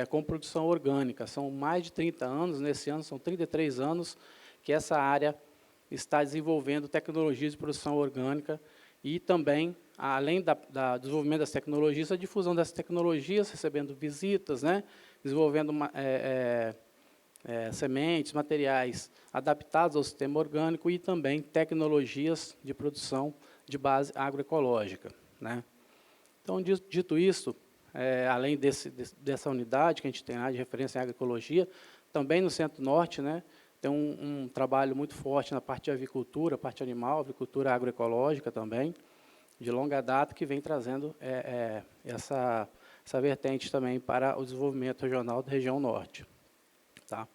com produção orgânica. São mais de 30 anos, nesse ano são 33 anos que essa área está desenvolvendo tecnologias de produção orgânica e também, além do desenvolvimento das tecnologias, a difusão dessas tecnologias, recebendo visitas, né, desenvolvendo sementes, materiais adaptados ao sistema orgânico e também tecnologias de produção de base agroecológica, né. Então, dito isso, além dessa unidade que a gente tem lá de referência em agroecologia, também no Centro-Norte, né, tem um trabalho muito forte na parte de avicultura, parte animal, agricultura agroecológica também, de longa data, que vem trazendo essa vertente também para o desenvolvimento regional da região norte. Tá?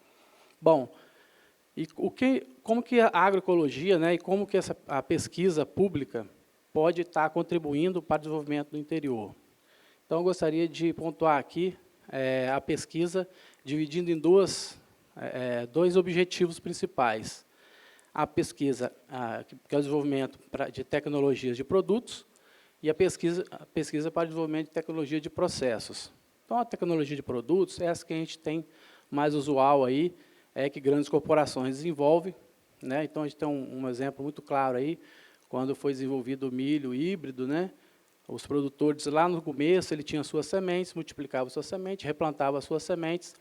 Bom, e como que a agroecologia, né, e como que a pesquisa pública pode estar contribuindo para o desenvolvimento do interior? Então, eu gostaria de pontuar aqui a pesquisa dividindo em dois objetivos principais. A pesquisa, que é o desenvolvimento de tecnologias de produtos, e a pesquisa para o desenvolvimento de tecnologia de processos. Então, a tecnologia de produtos é essa que a gente tem mais usual aí, que grandes corporações desenvolvem, né? Então, a gente tem um exemplo muito claro aí, quando foi desenvolvido o milho híbrido, né? Os produtores, lá no começo, ele tinha suas sementes, multiplicava suas sementes, replantava suas sementes,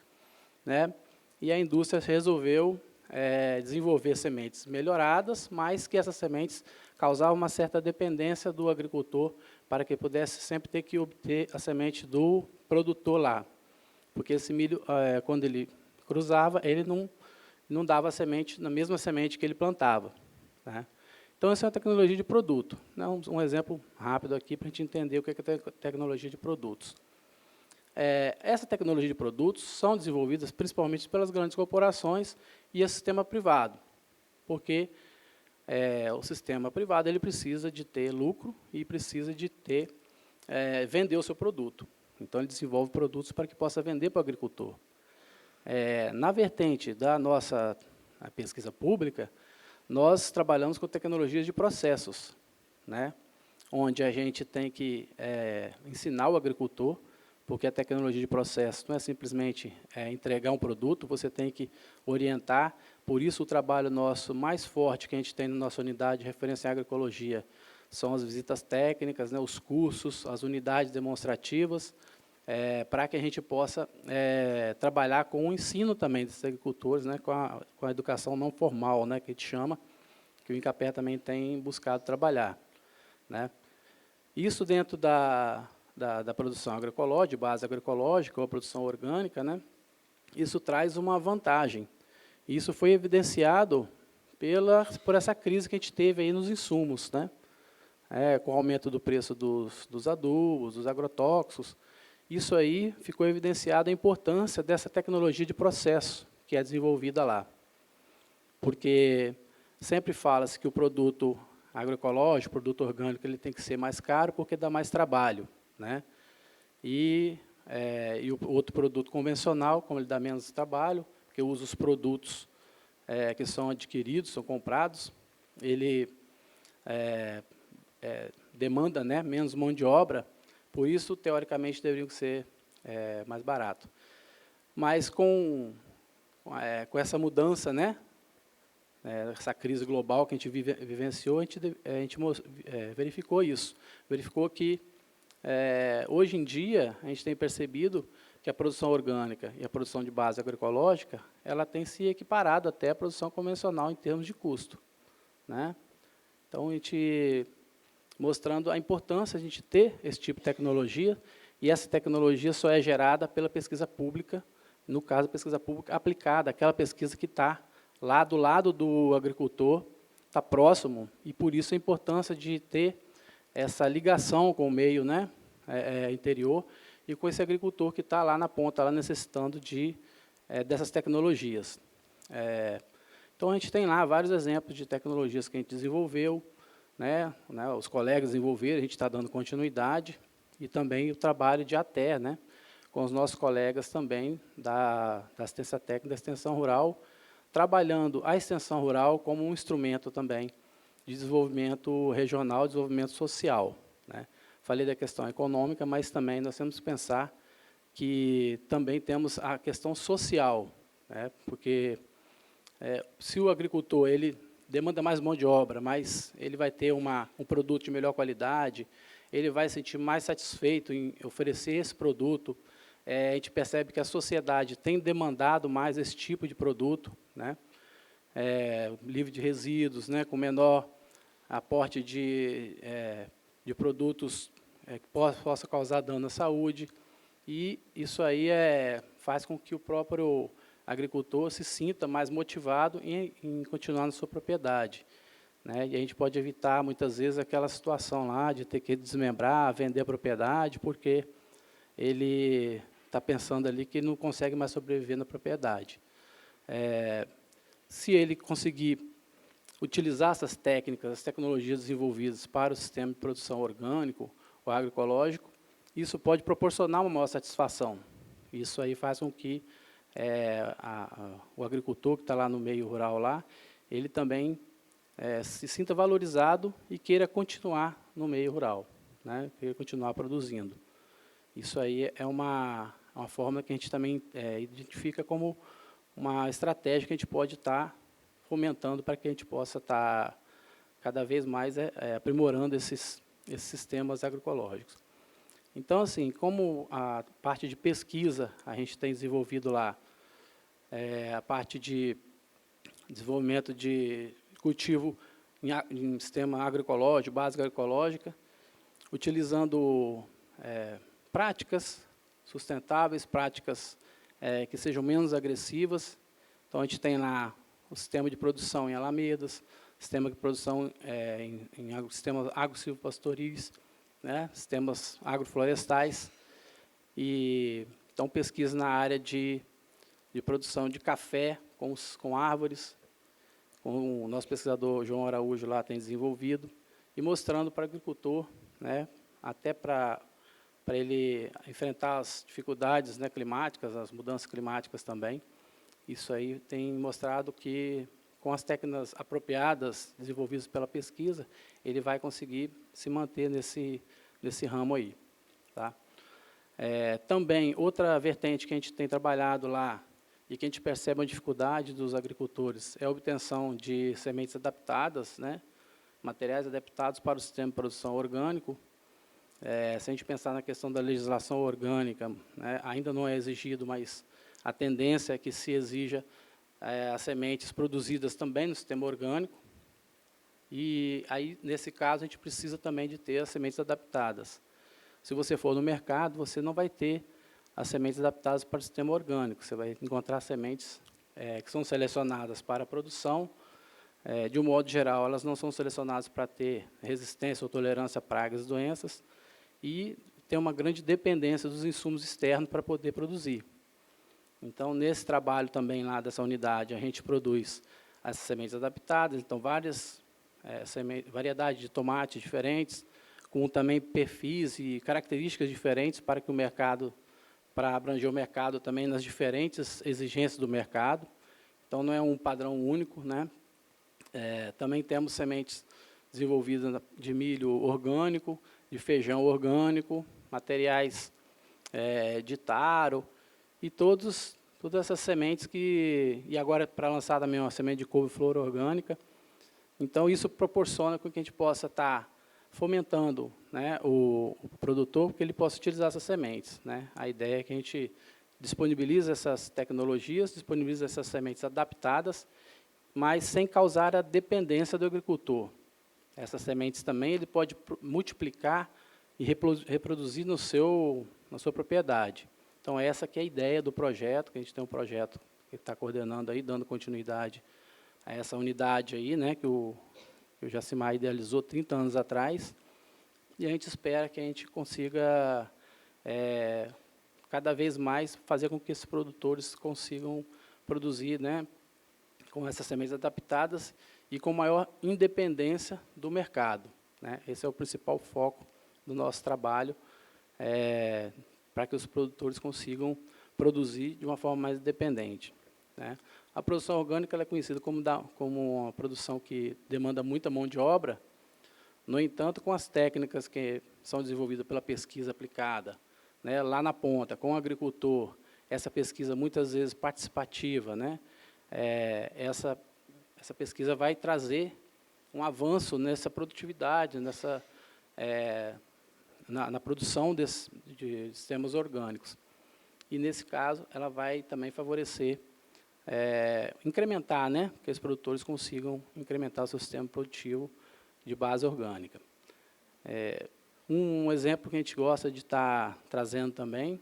né? E a indústria resolveu desenvolver sementes melhoradas, mas que essas sementes causavam uma certa dependência do agricultor para que pudesse sempre ter que obter a semente do produtor lá. Porque esse milho, quando ele cruzava, ele não dava a semente, na mesma semente que ele plantava, né? Então, essa é a tecnologia de produto. Um exemplo rápido aqui para a gente entender o que é tecnologia de produtos. Essa tecnologia de produtos são desenvolvidas principalmente pelas grandes corporações e o sistema privado, porque o sistema privado ele precisa de ter lucro e precisa de vender o seu produto. Então, ele desenvolve produtos para que possa vender para o agricultor. Na vertente da nossa pesquisa pública, nós trabalhamos com tecnologias de processos, né, onde a gente tem que ensinar o agricultor, porque a tecnologia de processo não é simplesmente entregar um produto, você tem que orientar. Por isso, o trabalho nosso mais forte que a gente tem na nossa unidade de referência em agroecologia são as visitas técnicas, né, os cursos, as unidades demonstrativas, para que a gente possa trabalhar com o ensino também desses agricultores, né, com a educação não formal, né, que a gente chama, que o INCAPER também tem buscado trabalhar, né. Isso dentro da produção agroecológica, de base agroecológica ou a produção orgânica, né, isso traz uma vantagem. Isso foi evidenciado por essa crise que a gente teve aí nos insumos, né, com o aumento do preço dos adubos, dos agrotóxicos. Isso aí ficou evidenciado a importância dessa tecnologia de processo que é desenvolvida lá. Porque sempre fala-se que o produto agroecológico, o produto orgânico, ele tem que ser mais caro porque dá mais trabalho, né? E o outro produto convencional, como ele dá menos trabalho, porque usa os produtos que são adquiridos, são comprados, ele demanda, né, menos mão de obra. Por isso, teoricamente, deveriam ser mais barato. Mas com essa mudança, né, essa crise global que a gente vivenciou, a gente verificou isso. Verificou que, hoje em dia, a gente tem percebido que a produção orgânica e a produção de base agroecológica, ela tem se equiparado até à produção convencional em termos de custo, né? Então, a gente mostrando a importância de a gente ter esse tipo de tecnologia, e essa tecnologia só é gerada pela pesquisa pública, no caso, a pesquisa pública aplicada, aquela pesquisa que está lá do lado do agricultor, está próximo, e por isso a importância de ter essa ligação com o meio, né, interior, e com esse agricultor que está lá na ponta, lá necessitando dessas tecnologias. Então, a gente tem lá vários exemplos de tecnologias que a gente desenvolveu, né, os colegas desenvolveram, a gente está dando continuidade, e também o trabalho de ATER, né, com os nossos colegas também da assistência técnica da extensão rural, trabalhando a extensão rural como um instrumento também de desenvolvimento regional, desenvolvimento social, né? Falei da questão econômica, mas também nós temos que pensar que também temos a questão social, né? Porque se o agricultor ele demanda mais mão de obra, mas ele vai ter um produto de melhor qualidade, ele vai se sentir mais satisfeito em oferecer esse produto. A gente percebe que a sociedade tem demandado mais esse tipo de produto, né? Livre de resíduos, né? Com menor aporte de produtos que possa causar dano à saúde. E isso aí faz com que o próprio agricultor se sinta mais motivado em continuar na sua propriedade, né? E a gente pode evitar, muitas vezes, aquela situação lá de ter que desmembrar, vender a propriedade, porque ele está pensando ali que não consegue mais sobreviver na propriedade. Se ele conseguir utilizar essas técnicas, as tecnologias desenvolvidas para o sistema de produção orgânico ou agroecológico, isso pode proporcionar uma maior satisfação. Isso aí faz com que o agricultor que está lá no meio rural, ele também se sinta valorizado e queira continuar no meio rural, né? Queira continuar produzindo. Isso aí é uma forma que a gente também identifica como uma estratégia que a gente pode estar fomentando para que a gente possa estar cada vez mais aprimorando esses sistemas agroecológicos. Então, assim, como a parte de pesquisa a gente tem desenvolvido lá, a parte de desenvolvimento de cultivo em sistema agroecológico, base agroecológica, utilizando práticas sustentáveis, práticas que sejam menos agressivas. Então, a gente tem lá o sistema de produção em alamedas, sistema de produção em sistemas agro-silvopastoris, né, sistemas agroflorestais, e então pesquisa na área de produção de café com árvores, com o nosso pesquisador João Araújo lá tem desenvolvido, e mostrando para o agricultor, né, até para ele enfrentar as dificuldades, né, climáticas, as mudanças climáticas também. Isso aí tem mostrado que, com as técnicas apropriadas, desenvolvidas pela pesquisa, ele vai conseguir se manter nesse ramo aí. Tá? Também, outra vertente que a gente tem trabalhado lá, e que a gente percebe uma dificuldade dos agricultores, é a obtenção de sementes adaptadas, né, materiais adaptados para o sistema de produção orgânico. Se a gente pensar na questão da legislação orgânica, né, ainda não é exigido, mas a tendência é que se exija as sementes produzidas também no sistema orgânico. E aí, nesse caso, a gente precisa também de ter as sementes adaptadas. Se você for no mercado, você não vai ter as sementes adaptadas para o sistema orgânico. Você vai encontrar sementes que são selecionadas para a produção. De um modo geral, elas não são selecionadas para ter resistência ou tolerância a pragas e doenças, e tem uma grande dependência dos insumos externos para poder produzir. Então, nesse trabalho também lá dessa unidade, a gente produz as sementes adaptadas, então variedade de tomates diferentes, com também perfis e características diferentes para que o mercado, para abranger o mercado também nas diferentes exigências do mercado. Então, não é um padrão único, né? Também temos sementes desenvolvidas de milho orgânico, de feijão orgânico, materiais de taro, e todas essas sementes e agora para lançar também uma semente de couve-flor orgânica. Então, isso proporciona com que a gente possa estar fomentando, né, o produtor, porque ele possa utilizar essas sementes, né? A ideia é que a gente disponibilize essas tecnologias, disponibilize essas sementes adaptadas, mas sem causar a dependência do agricultor. Essas sementes também ele pode multiplicar e reproduzir na sua propriedade. Então, essa que é a ideia do projeto, que a gente tem um projeto que está coordenando aí, dando continuidade a essa unidade aí, né, que o Jacimar idealizou 30 anos atrás, e a gente espera que a gente consiga cada vez mais fazer com que esses produtores consigam produzir, né, com essas sementes adaptadas e com maior independência do mercado, né? Esse é o principal foco do nosso trabalho, para que os produtores consigam produzir de uma forma mais independente. né? A produção orgânica ela é conhecida como uma produção que demanda muita mão de obra. No entanto, com as técnicas que são desenvolvidas pela pesquisa aplicada, né, lá na ponta, com o agricultor, essa pesquisa muitas vezes participativa, né, essa pesquisa vai trazer um avanço nessa produtividade, na produção de sistemas orgânicos. E, nesse caso, ela vai também favorecer, incrementar, né, que os produtores consigam incrementar o seu sistema produtivo de base orgânica. Um exemplo que a gente gosta de estar trazendo também,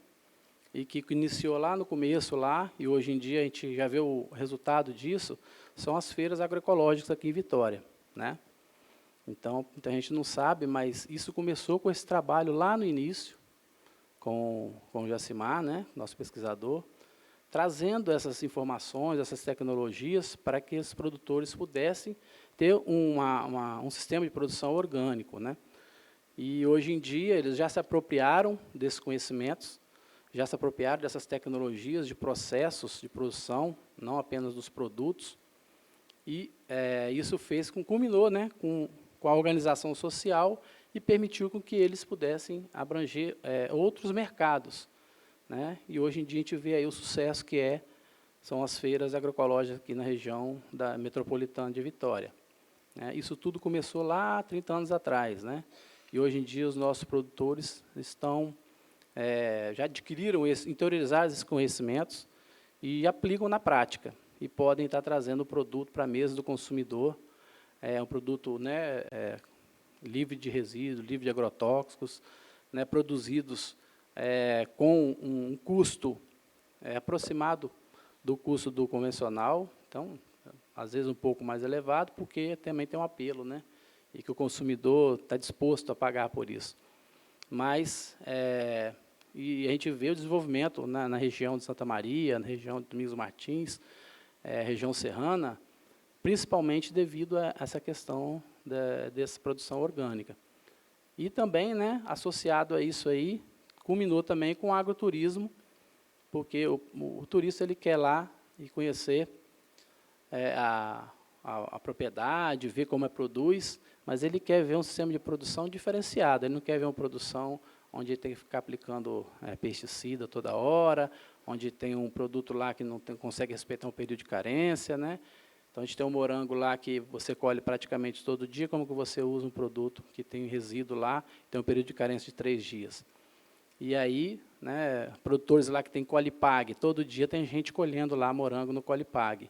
e que iniciou lá no começo, e hoje em dia a gente já vê o resultado disso, são as feiras agroecológicas aqui em Vitória, né? Então, muita gente não sabe, mas isso começou com esse trabalho lá no início, com o Jacimar, né, nosso pesquisador, trazendo essas informações, essas tecnologias, para que os produtores pudessem ter um sistema de produção orgânico, né? E, hoje em dia, eles já se apropriaram desses conhecimentos, já se apropriaram dessas tecnologias de processos de produção, não apenas dos produtos, e isso culminou, né, com a organização social e permitiu com que eles pudessem abranger outros mercados, né? E, hoje em dia, a gente vê aí o sucesso que são as feiras agroecológicas aqui na região da metropolitana de Vitória, né? Isso tudo começou lá há 30 anos atrás, né? E, hoje em dia, os nossos produtores já adquiriram interiorizaram esses conhecimentos e aplicam na prática, e podem estar trazendo o produto para a mesa do consumidor, um produto, né, livre de resíduos, livre de agrotóxicos, né, produzidos com um custo aproximado do custo do convencional, então, às vezes um pouco mais elevado, porque também tem um apelo, né, e que o consumidor está disposto a pagar por isso. Mas, e a gente vê o desenvolvimento na região de Santa Maria, na região de Domingos Martins, região serrana, principalmente devido a essa questão dessa produção orgânica. E também, né, associado a isso aí, culminou também com o agroturismo, porque o turista ele quer lá e conhecer a propriedade, ver como produz, mas ele quer ver um sistema de produção diferenciado, ele não quer ver uma produção onde ele tem que ficar aplicando pesticida toda hora, onde tem um produto lá que não consegue respeitar um período de carência, né? Então, a gente tem um morango lá que você colhe praticamente todo dia, como que você usa um produto que tem resíduo lá, tem um período de carência de 3 dias. E aí, né, produtores lá que tem Colipag, todo dia tem gente colhendo lá morango no Colipag.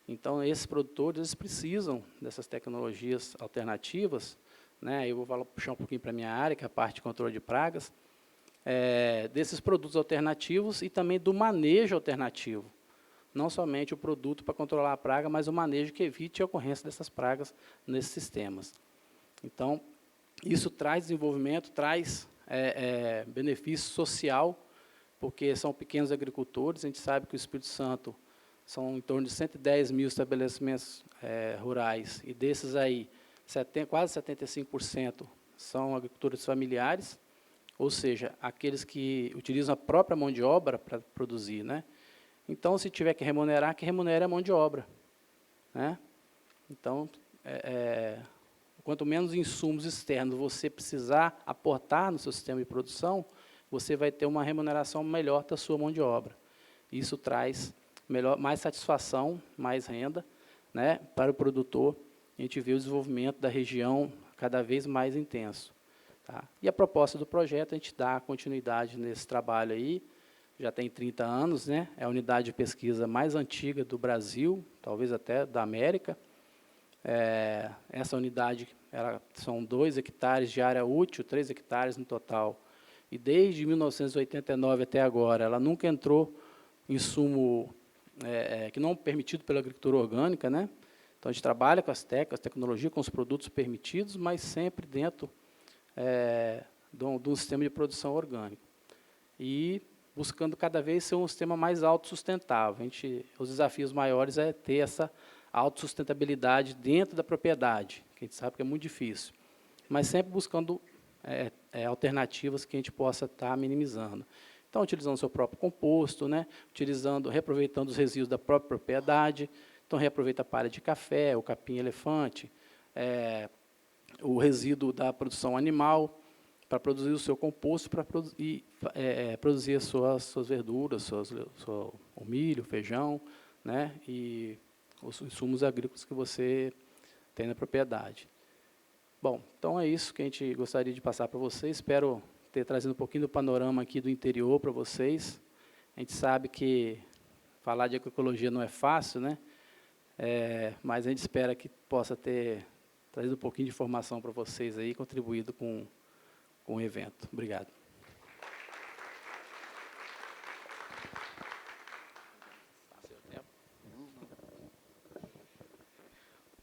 Então, esses produtores eles precisam dessas tecnologias alternativas, né? Eu vou puxar um pouquinho para a minha área, que é a parte de controle de pragas, desses produtos alternativos e também do manejo alternativo. Não somente o produto para controlar a praga, mas o manejo que evite a ocorrência dessas pragas nesses sistemas. Então, isso traz desenvolvimento, traz benefício social, porque são pequenos agricultores. A gente sabe que o Espírito Santo são em torno de 110 mil estabelecimentos rurais, e desses aí, quase 75% são agricultores familiares, ou seja, aqueles que utilizam a própria mão de obra para produzir, né? Então, se tiver que remunere a mão de obra, né? Então, quanto menos insumos externos você precisar aportar no seu sistema de produção, você vai ter uma remuneração melhor da sua mão de obra. Isso traz mais satisfação, mais renda, né, para o produtor. A gente vê o desenvolvimento da região cada vez mais intenso. Tá? E a proposta do projeto, a gente dá continuidade nesse trabalho aí, já tem 30 anos, né? É a unidade de pesquisa mais antiga do Brasil, talvez até da América. Essa unidade são 2 hectares de área útil, 3 hectares no total. E desde 1989 até agora, ela nunca entrou em insumo que não é permitido pela agricultura orgânica, né? Então, a gente trabalha com as tecnologias, com os produtos permitidos, mas sempre dentro de um sistema de produção orgânica. E buscando cada vez ser um sistema mais autossustentável. Os desafios maiores é ter essa autossustentabilidade dentro da propriedade, que a gente sabe que é muito difícil, mas sempre buscando alternativas que a gente possa estar minimizando. Então, utilizando o seu próprio composto, né, reaproveitando os resíduos da própria propriedade. Então, reaproveita a palha de café, o capim-elefante, o resíduo da produção animal, para produzir o seu composto, para produzir as suas verduras, o milho, o feijão, né, e os insumos agrícolas que você tem na propriedade. Bom, então é isso que a gente gostaria de passar para vocês. Espero ter trazido um pouquinho do panorama aqui do interior para vocês. A gente sabe que falar de agroecologia não é fácil, né? Mas a gente espera que possa ter trazido um pouquinho de informação para vocês aí, contribuído com o evento. Obrigado.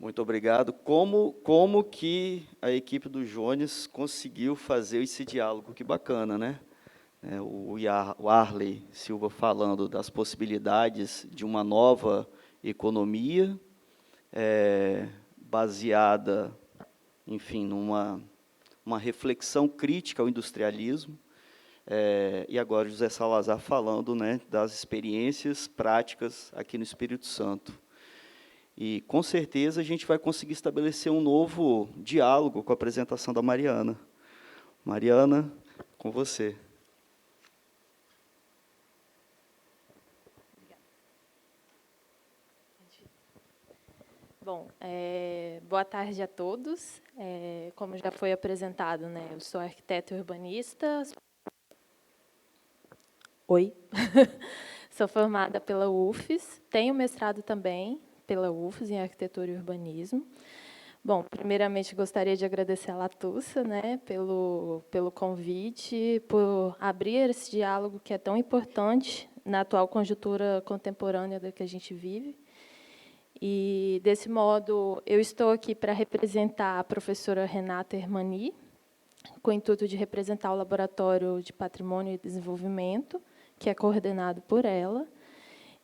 Muito obrigado. Como que a equipe do Jones conseguiu fazer esse diálogo? Que bacana, né? O Arley Silva falando das possibilidades de uma nova economia baseada, enfim, numa reflexão crítica ao industrialismo. E agora José Salazar falando, né, das experiências práticas aqui no Espírito Santo. E, com certeza, a gente vai conseguir estabelecer um novo diálogo com a apresentação da Mariana. Mariana, com você. Bom, boa tarde a todos. Como já foi apresentado, né, eu sou arquiteta e urbanista. Oi. Sou formada pela UFES, tenho mestrado também pela UFES em arquitetura e urbanismo. Bom, primeiramente gostaria de agradecer a Latussa, né, pelo convite, por abrir esse diálogo que é tão importante na atual conjuntura contemporânea da que a gente vive. E, desse modo, eu estou aqui para representar a professora Renata Hermani, com o intuito de representar o Laboratório de Patrimônio e Desenvolvimento, que é coordenado por ela.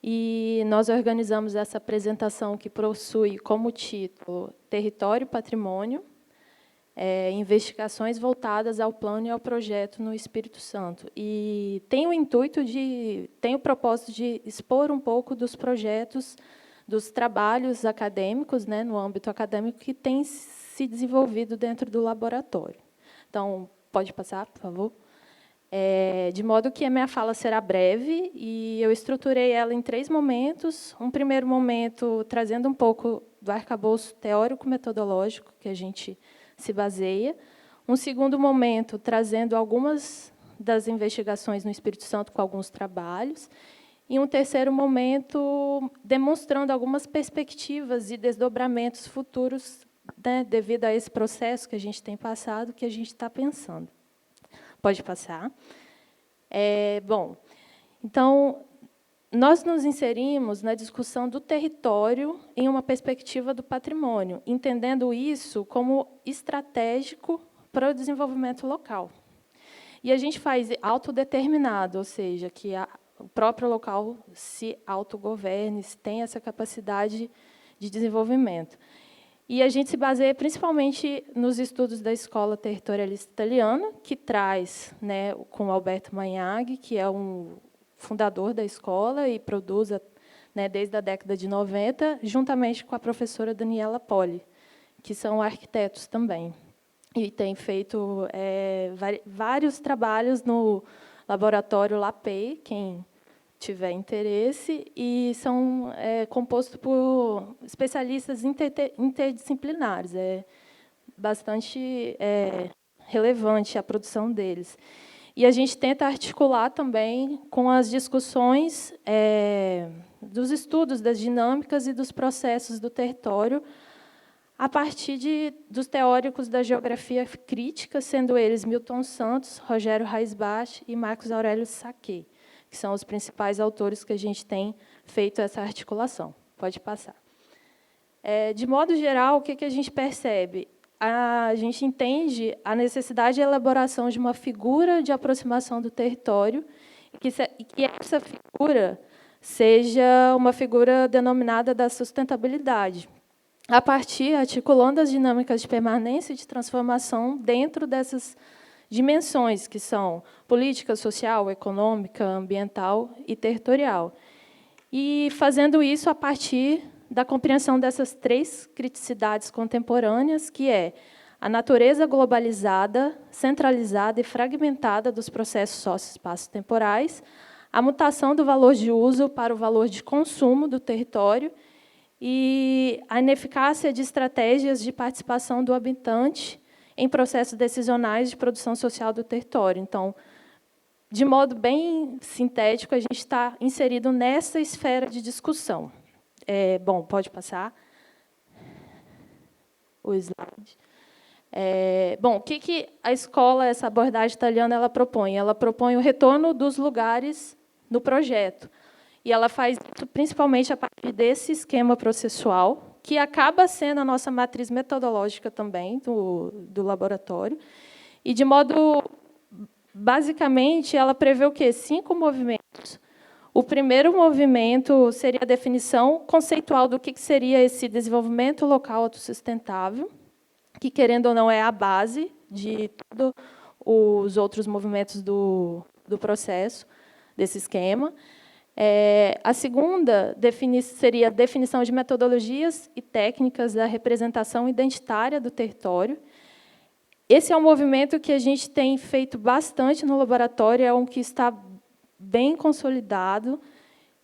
E nós organizamos essa apresentação que possui como título Território e Patrimônio, investigações voltadas ao plano e ao projeto no Espírito Santo. E tem o propósito de expor um pouco dos projetos, dos trabalhos acadêmicos, né, no âmbito acadêmico, que tem se desenvolvido dentro do laboratório. Então, pode passar, por favor? De modo que a minha fala será breve, e eu estruturei ela em 3 momentos. Um primeiro momento, trazendo um pouco do arcabouço teórico-metodológico que a gente se baseia. Um segundo momento, trazendo algumas das investigações no Espírito Santo com alguns trabalhos. E um terceiro momento, demonstrando algumas perspectivas e desdobramentos futuros, né, devido a esse processo que a gente tem passado, que a gente está pensando. Pode passar. Bom, então, nós nos inserimos na discussão do território em uma perspectiva do patrimônio, entendendo isso como estratégico para o desenvolvimento local. E a gente faz autodeterminado, ou seja, que o próprio local se autogoverne, se tem essa capacidade de desenvolvimento. E a gente se baseia principalmente nos estudos da Escola Territorialista Italiana, que traz, né, com Alberto Magnaghi, que é um fundador da escola e produz, né, desde a década de 90, juntamente com a professora Daniela Poli, que são arquitetos também. E tem feito vários trabalhos no laboratório LAPEI, quem tiver interesse, e são compostos por especialistas interdisciplinares. É bastante relevante a produção deles. E a gente tenta articular também com as discussões dos estudos das dinâmicas e dos processos do território, a partir dos teóricos da geografia crítica, sendo eles Milton Santos, Rogério Reisbach e Marcos Aurélio Sacquet, que são os principais autores que a gente tem feito essa articulação. Pode passar. De modo geral, o que a gente percebe? A gente entende a necessidade de elaboração de uma figura de aproximação do território, e que essa figura seja uma figura denominada da sustentabilidade, articulando as dinâmicas de permanência e de transformação dentro dessas dimensões, que são política social, econômica, ambiental e territorial. E fazendo isso a partir da compreensão dessas 3 criticidades contemporâneas, que é a natureza globalizada, centralizada e fragmentada dos processos socio-espaço-temporais, a mutação do valor de uso para o valor de consumo do território e a ineficácia de estratégias de participação do habitante em processos decisionais de produção social do território. Então, de modo bem sintético, a gente está inserido nessa esfera de discussão. Bom, pode passar o slide. Bom, o que a escola, essa abordagem italiana, ela propõe? Ela propõe o retorno dos lugares no projeto. E ela faz isso principalmente a partir desse esquema processual, que acaba sendo a nossa matriz metodológica também do laboratório. E, de modo, basicamente, ela prevê o quê? 5 movimentos. O primeiro movimento seria a definição conceitual do que seria esse desenvolvimento local autossustentável, que, querendo ou não, é a base de todos os outros movimentos do processo, desse esquema. A segunda seria a definição de metodologias e técnicas da representação identitária do território. Esse é um movimento que a gente tem feito bastante no laboratório, é um que está bem consolidado,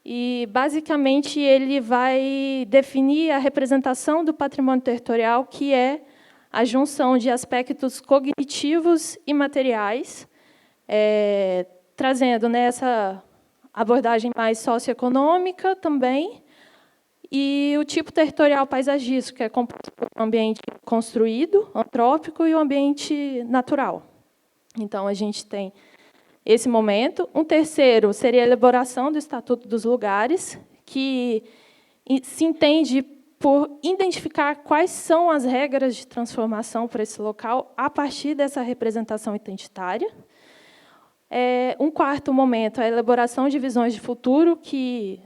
e, basicamente, ele vai definir a representação do patrimônio territorial, que é a junção de aspectos cognitivos e materiais, trazendo nessa abordagem mais socioeconômica também, e o tipo territorial paisagístico, que é composto por um ambiente construído, antrópico, e o ambiente natural. Então, a gente tem esse momento. Um terceiro seria a elaboração do Estatuto dos Lugares, que se entende por identificar quais são as regras de transformação para esse local a partir dessa representação identitária. Um quarto momento é a elaboração de visões de futuro, que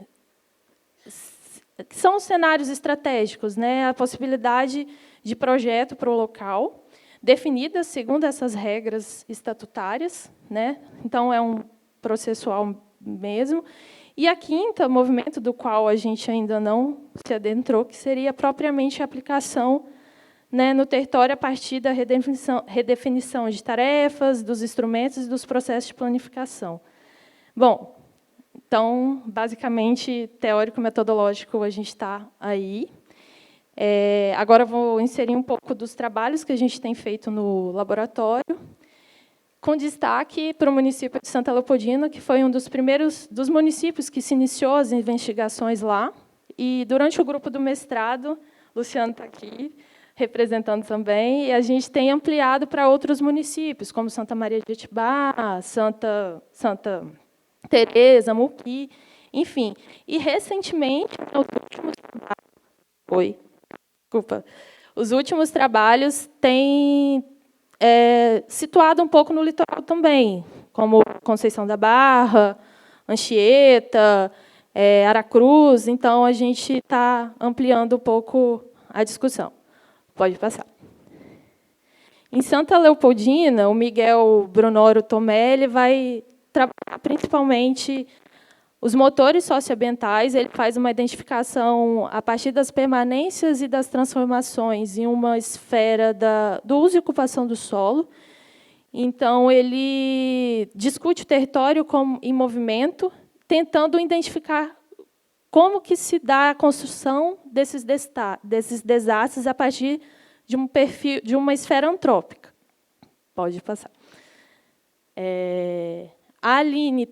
são os cenários estratégicos, né? A possibilidade de projeto para o local, definidas segundo essas regras estatutárias, né? Então, é um processual mesmo. E a quinta movimento, do qual a gente ainda não se adentrou, que seria propriamente a aplicação, né, no território a partir da redefinição de tarefas, dos instrumentos e dos processos de planificação. Bom, então, basicamente, teórico-metodológico, a gente está aí. Agora, eu vou inserir um pouco dos trabalhos que a gente tem feito no laboratório, com destaque para o município de Santa Leopoldina, que foi um dos primeiros dos municípios que se iniciou as investigações lá. E, durante o grupo do mestrado, Luciano está aqui, representando também, e a gente tem ampliado para outros municípios, como Santa Maria de Jetibá, Santa Teresa, Muqui, enfim. E, recentemente, os últimos trabalhos têm situado um pouco no litoral também, como Conceição da Barra, Anchieta, Aracruz. Então, a gente está ampliando um pouco a discussão. Pode passar. Em Santa Leopoldina, o Miguel Brunoro Tomé ele vai trabalhar principalmente os motores socioambientais. Ele faz uma identificação a partir das permanências e das transformações em uma esfera do uso e ocupação do solo. Então, ele discute o território em movimento, tentando identificar como que se dá a construção desses desastres a partir de um perfil, de uma esfera antrópica. Pode passar. A Aline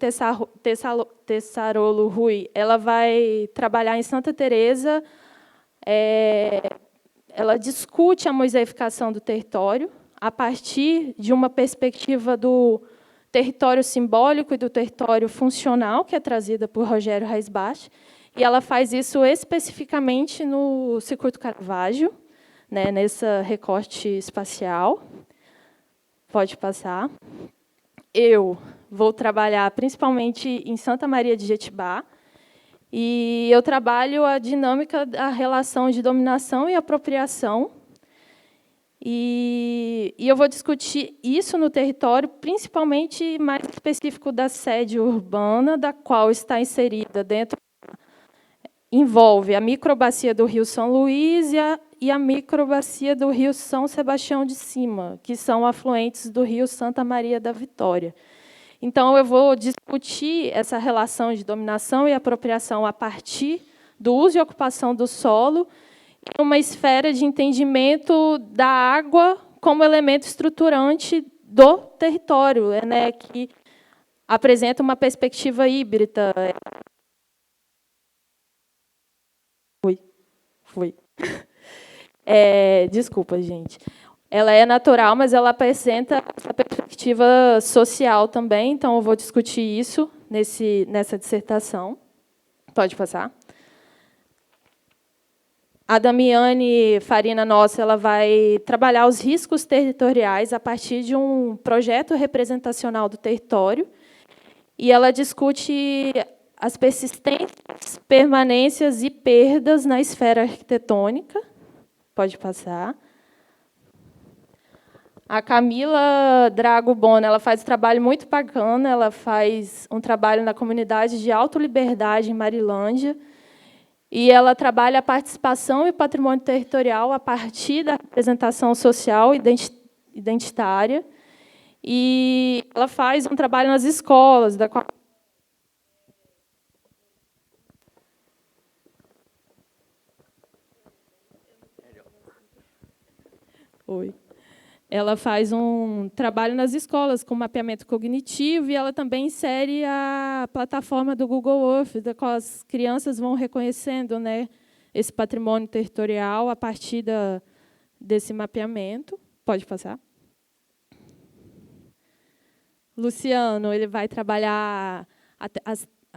Tessarolo Rui, ela vai trabalhar em Santa Teresa. Ela discute a mosaificação do território a partir de uma perspectiva do território simbólico e do território funcional, que é trazida por Rogério Reisbach. E ela faz isso especificamente no Circuito Caravaggio, né, nesse recorte espacial. Pode passar. Eu vou trabalhar principalmente em Santa Maria de Jetibá, e eu trabalho a dinâmica da relação de dominação e apropriação. E eu vou discutir isso no território, principalmente mais específico da sede urbana, da qual está inserida dentro, envolve a microbacia do Rio São Luís e a microbacia do Rio São Sebastião de Cima, que são afluentes do Rio Santa Maria da Vitória. Então, eu vou discutir essa relação de dominação e apropriação a partir do uso e ocupação do solo, em uma esfera de entendimento da água como elemento estruturante do território, né, que apresenta uma perspectiva híbrida. Fui. Desculpa, gente. Ela é natural, mas ela apresenta essa perspectiva social também, então eu vou discutir isso nessa dissertação. Pode passar. A Damiane Farina Nossa, ela vai trabalhar os riscos territoriais a partir de um projeto representacional do território, e ela discute as persistências, permanências e perdas na esfera arquitetônica. Pode passar. A Camila Drago Bona, ela faz um trabalho muito bacana, ela faz um trabalho na comunidade de Autoliberdade, em Marilândia, e ela trabalha a participação e patrimônio territorial a partir da representação social identitária, e ela faz um trabalho nas escolas, da qual ela faz um trabalho nas escolas com mapeamento cognitivo, e ela também insere a plataforma do Google Earth, da qual as crianças vão reconhecendo, né, esse patrimônio territorial a partir desse mapeamento. Pode passar. Luciano, ele vai trabalhar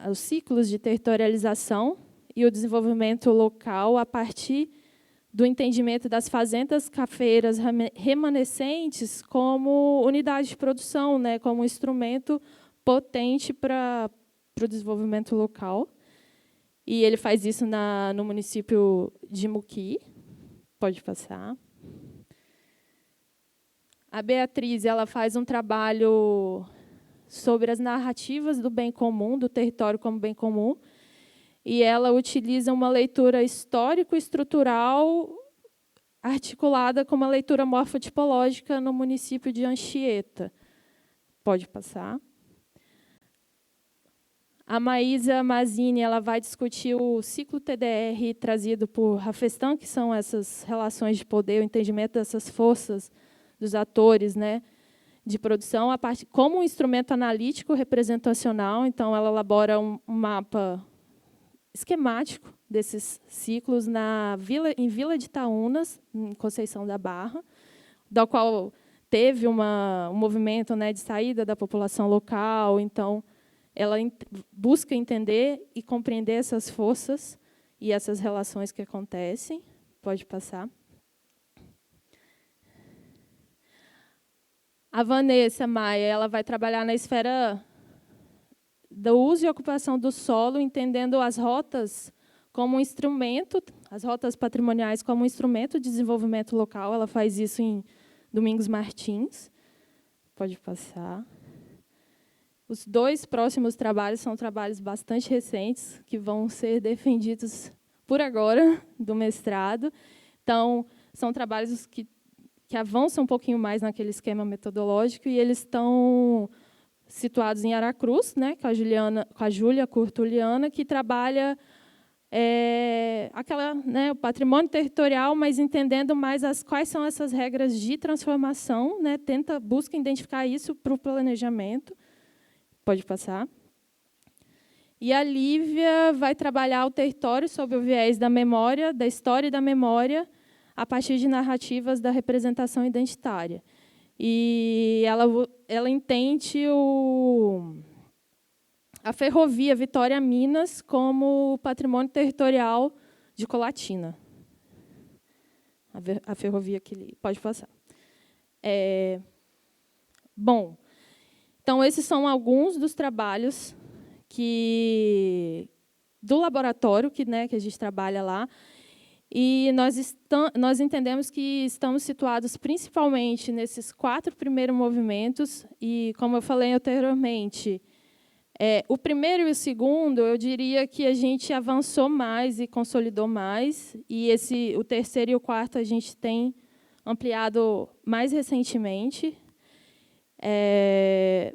os ciclos de territorialização e o desenvolvimento local a partir do entendimento das fazendas cafeeiras remanescentes como unidade de produção, né, como um instrumento potente para o desenvolvimento local. E ele faz isso no município de Muqui. Pode passar. A Beatriz, ela faz um trabalho sobre as narrativas do bem comum, do território como bem comum, e ela utiliza uma leitura histórico-estrutural articulada com uma leitura morfotipológica no município de Anchieta. Pode passar. A Maísa Mazzini, ela vai discutir o ciclo TDR trazido por Rafestan, que são essas relações de poder, o entendimento dessas forças dos atores, né, de produção, como um instrumento analítico representacional. Então, ela elabora um mapa esquemático desses ciclos em Vila de Itaúnas, em Conceição da Barra, da qual teve um movimento, né, de saída da população local. Então, ela busca entender e compreender essas forças e essas relações que acontecem. Pode passar. A Vanessa Maia, ela vai trabalhar na esfera do uso e ocupação do solo, entendendo as rotas como um instrumento, as rotas patrimoniais como um instrumento de desenvolvimento local. Ela faz isso em Domingos Martins. Pode passar. Os dois próximos trabalhos são trabalhos bastante recentes, que vão ser defendidos por agora, do mestrado. Então, são trabalhos que avançam um pouquinho mais naquele esquema metodológico, e eles estão situados em Aracruz, né, com a Júlia Curtuliana, que trabalha o patrimônio territorial, mas entendendo mais quais são essas regras de transformação, né, busca identificar isso para o planejamento. Pode passar. E a Lívia vai trabalhar o território sob o viés da memória, da história e da memória, a partir de narrativas da representação identitária. E ela entende a ferrovia Vitória-Minas como patrimônio territorial de Colatina. A ferrovia que pode passar. Bom, então, esses são alguns dos trabalhos do laboratório que a gente trabalha lá. E nós entendemos que estamos situados principalmente nesses 4 primeiros movimentos, e, como eu falei anteriormente, o primeiro e o segundo, eu diria que a gente avançou mais e consolidou mais, e o terceiro e o quarto a gente tem ampliado mais recentemente.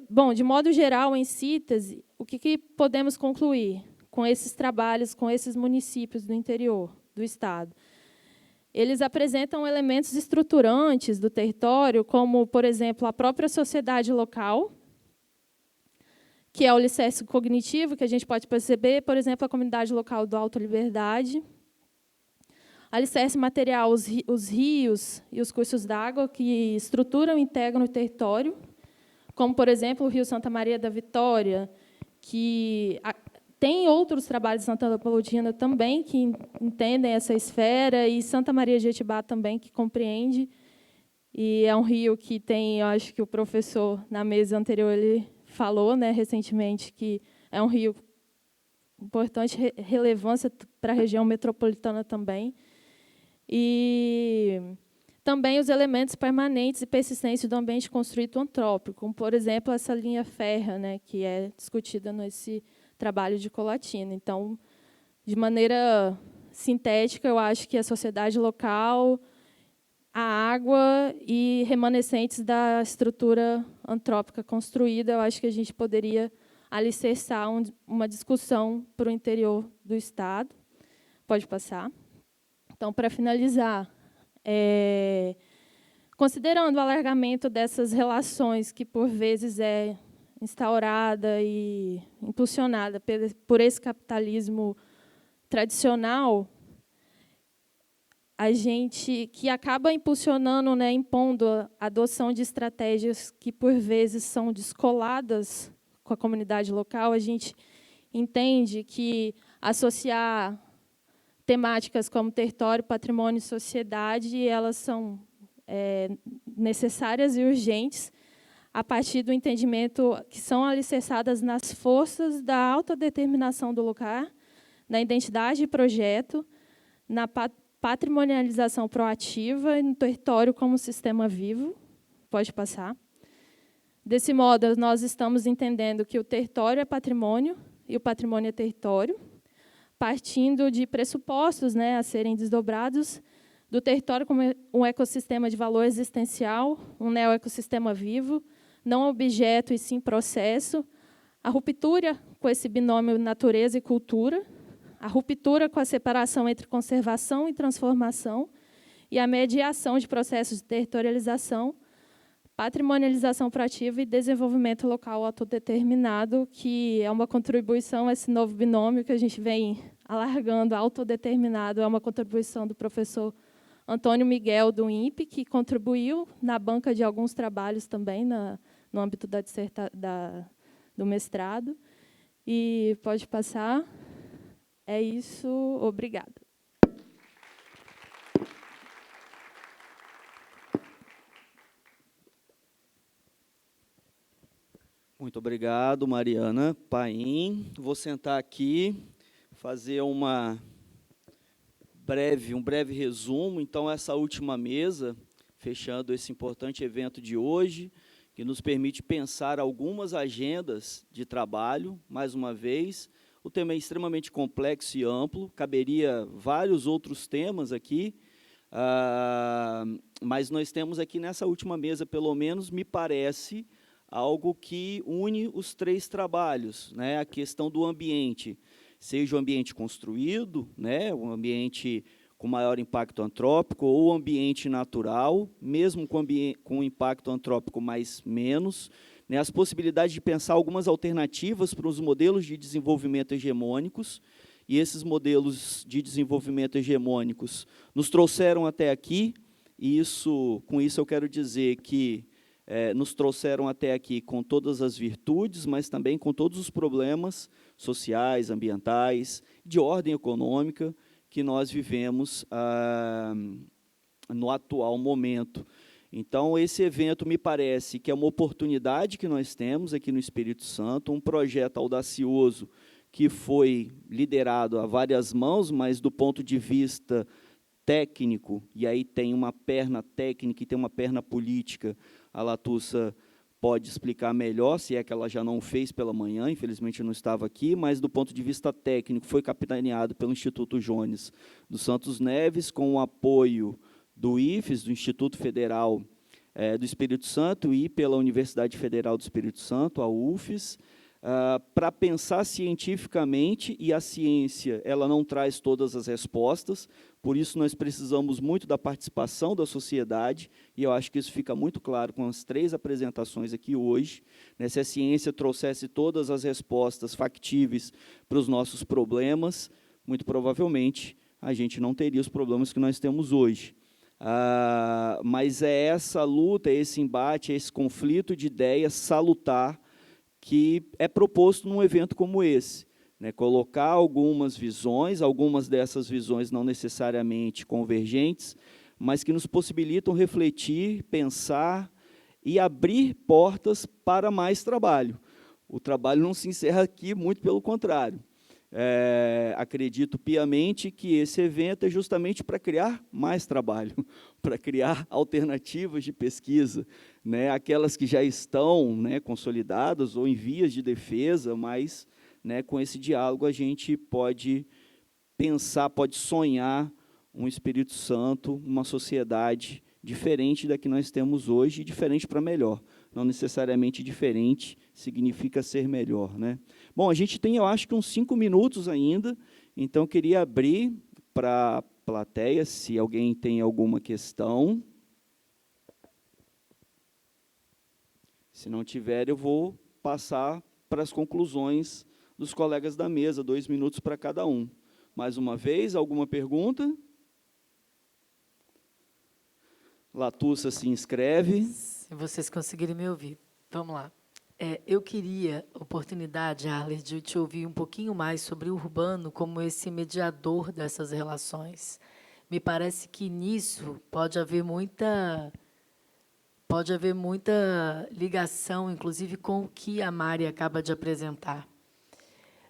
Bom, de modo geral, em síntese, o que podemos concluir com esses trabalhos, com esses municípios do interior do Estado? Eles apresentam elementos estruturantes do território, como, por exemplo, a própria sociedade local, que é o alicerce cognitivo, que a gente pode perceber, por exemplo, a comunidade local do Alto Liberdade. Alicerce material, os rios e os cursos d'água, que estruturam e integram o território, como, por exemplo, o Rio Santa Maria da Vitória, que tem outros trabalhos de Santa Leopoldina também, que entendem essa esfera, e Santa Maria de Jetibá também, que compreende. E é um rio que tem, eu acho que o professor, na mesa anterior, ele falou, né, recentemente, que é um rio de importante relevância para a região metropolitana também. E também os elementos permanentes e persistentes do ambiente construído antrópico, como, por exemplo, essa linha férrea, né, que é discutida nesse trabalho de Colatina. Então, de maneira sintética, eu acho que a sociedade local, a água e remanescentes da estrutura antrópica construída, eu acho que a gente poderia alicerçar uma discussão para o interior do Estado. Pode passar. Então, para finalizar, considerando o alargamento dessas relações que, por vezes, é instaurada e impulsionada por esse capitalismo tradicional, a gente que acaba impulsionando, né, impondo a adoção de estratégias que, por vezes, são descoladas com a comunidade local, a gente entende que associar temáticas como território, patrimônio e sociedade, elas são necessárias e urgentes a partir do entendimento que são alicerçadas nas forças da autodeterminação do lugar, na identidade de projeto, na patrimonialização proativa e no território como sistema vivo. Pode passar. Desse modo, nós estamos entendendo que o território é patrimônio e o patrimônio é território, partindo de pressupostos, né, a serem desdobrados do território como um ecossistema de valor existencial, um neoecossistema vivo, não objeto e sim processo, a ruptura com esse binômio natureza e cultura, a ruptura com a separação entre conservação e transformação e a mediação de processos de territorialização, patrimonialização proativa e desenvolvimento local autodeterminado, que é uma contribuição a esse novo binômio que a gente vem alargando, autodeterminado, é uma contribuição do professor Antônio Miguel, do INPE, que contribuiu na banca de alguns trabalhos também, no âmbito do mestrado. E pode passar. É isso. Obrigada. Muito obrigado, Mariana Paim. Vou sentar aqui, fazer um breve resumo. Então, essa última mesa, fechando esse importante evento de hoje, que nos permite pensar algumas agendas de trabalho. Mais uma vez, o tema é extremamente complexo e amplo, caberia vários outros temas aqui, mas nós temos aqui nessa última mesa, pelo menos, me parece, algo que une os 3 trabalhos, né? A questão do ambiente, seja o ambiente construído, né? O ambiente com maior impacto antrópico, ou o ambiente natural, mesmo com impacto antrópico mais menos, né? As possibilidades de pensar algumas alternativas para os modelos de desenvolvimento hegemônicos, e esses modelos de desenvolvimento hegemônicos nos trouxeram até aqui, e com isso eu quero dizer que nos trouxeram até aqui com todas as virtudes, mas também com todos os problemas sociais, ambientais, de ordem econômica que nós vivemos no atual momento. Então, esse evento me parece que é uma oportunidade que nós temos aqui no Espírito Santo, um projeto audacioso que foi liderado a várias mãos, mas do ponto de vista técnico, e aí tem uma perna técnica e tem uma perna política, a Latussa pode explicar melhor, se é que ela já não fez pela manhã, infelizmente eu não estava aqui, mas do ponto de vista técnico, foi capitaneado pelo Instituto Jones dos Santos Neves, com o apoio do IFES, do Instituto Federal do Espírito Santo, e pela Universidade Federal do Espírito Santo, a UFES, para pensar cientificamente, e a ciência ela não traz todas as respostas, por isso nós precisamos muito da participação da sociedade, e eu acho que isso fica muito claro com as 3 apresentações aqui hoje, né? Se a ciência trouxesse todas as respostas factíveis para os nossos problemas, muito provavelmente a gente não teria os problemas que nós temos hoje. Mas é essa luta, é esse embate, é esse conflito de ideias salutar que é proposto num evento como esse, né? Colocar algumas visões, algumas dessas visões não necessariamente convergentes, mas que nos possibilitam refletir, pensar e abrir portas para mais trabalho. O trabalho não se encerra aqui, muito pelo contrário. Acredito piamente que esse evento é justamente para criar mais trabalho, para criar alternativas de pesquisa, né, aquelas que já estão, né, consolidadas ou em vias de defesa, mas, né, com esse diálogo a gente pode pensar, pode sonhar um Espírito Santo, uma sociedade diferente da que nós temos hoje, e diferente para melhor. Não necessariamente diferente significa ser melhor, né? Bom, a gente tem, eu acho que uns 5 minutos ainda, então queria abrir para a plateia, se alguém tem alguma questão. Se não tiver, eu vou passar para as conclusões dos colegas da mesa, 2 minutos para cada um. Mais uma vez, alguma pergunta? Latussa se inscreve. Se vocês conseguirem me ouvir. Vamos lá. Eu queria oportunidade, Arler, de te ouvir um pouquinho mais sobre o urbano como esse mediador dessas relações. Me parece que nisso pode haver muita ligação, inclusive, com o que a Mari acaba de apresentar.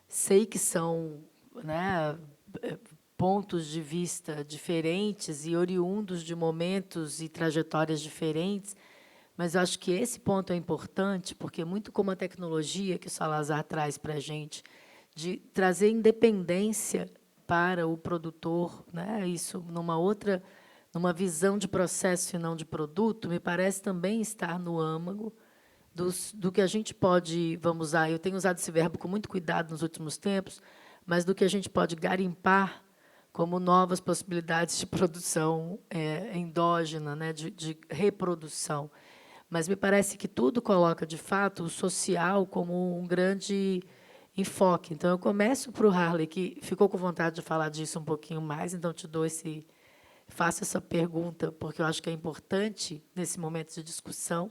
Sei que são, né, pontos de vista diferentes e oriundos de momentos e trajetórias diferentes, mas eu acho que esse ponto é importante, porque, muito como a tecnologia que o Salazar traz para a gente, de trazer independência para o produtor, né, isso numa visão de processo e não de produto, me parece também estar no âmago do que a gente pode, vamos usar, eu tenho usado esse verbo com muito cuidado nos últimos tempos, mas do que a gente pode garimpar como novas possibilidades de produção endógena, né, de reprodução. Mas me parece que tudo coloca, de fato, o social como um grande enfoque. Então, eu começo para o Harley, que ficou com vontade de falar disso um pouquinho mais, então faço essa pergunta, porque eu acho que é importante nesse momento de discussão.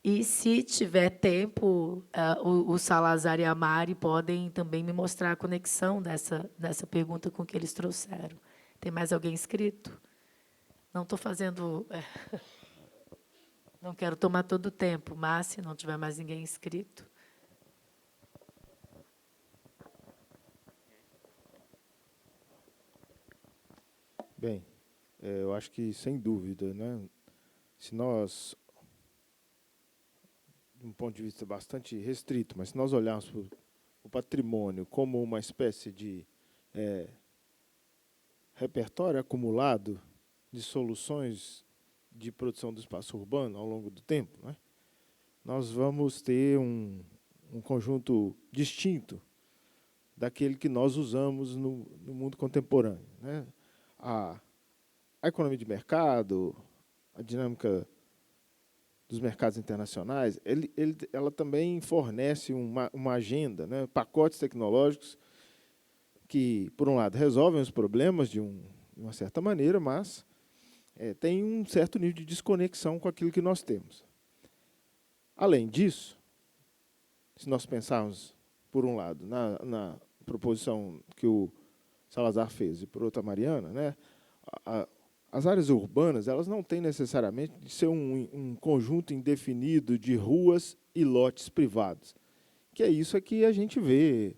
E, se tiver tempo, o Salazar e a Mari podem também me mostrar a conexão dessa pergunta com o que eles trouxeram. Tem mais alguém inscrito? Não estou fazendo... Não quero tomar todo o tempo, mas, se não tiver mais ninguém inscrito... Bem, eu acho que, sem dúvida, né, se nós, de um ponto de vista bastante restrito, mas se nós olharmos para o patrimônio como uma espécie de repertório acumulado de soluções de produção do espaço urbano ao longo do tempo, né, nós vamos ter um conjunto distinto daquele que nós usamos no mundo contemporâneo, né? A economia de mercado, a dinâmica dos mercados internacionais, ela também fornece uma agenda, né, pacotes tecnológicos que, por um lado, resolvem os problemas de uma certa maneira, mas tem um certo nível de desconexão com aquilo que nós temos. Além disso, se nós pensarmos, por um lado, na proposição que o Salazar fez, e por outra, a Mariana, né, as áreas urbanas, elas não têm necessariamente de ser um conjunto indefinido de ruas e lotes privados, que é isso que a gente vê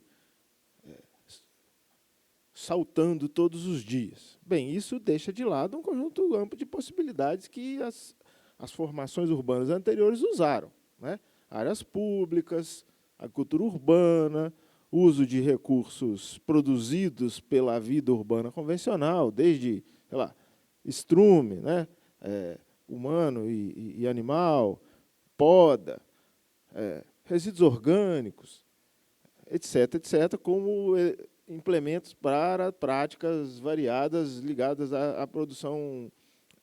saltando todos os dias. Bem, isso deixa de lado um conjunto amplo de possibilidades que as formações urbanas anteriores usaram, né? Áreas públicas, agricultura urbana, uso de recursos produzidos pela vida urbana convencional, desde, sei lá, estrume, né? Humano e animal, poda, resíduos orgânicos, etc., etc., como implementos para práticas variadas ligadas à produção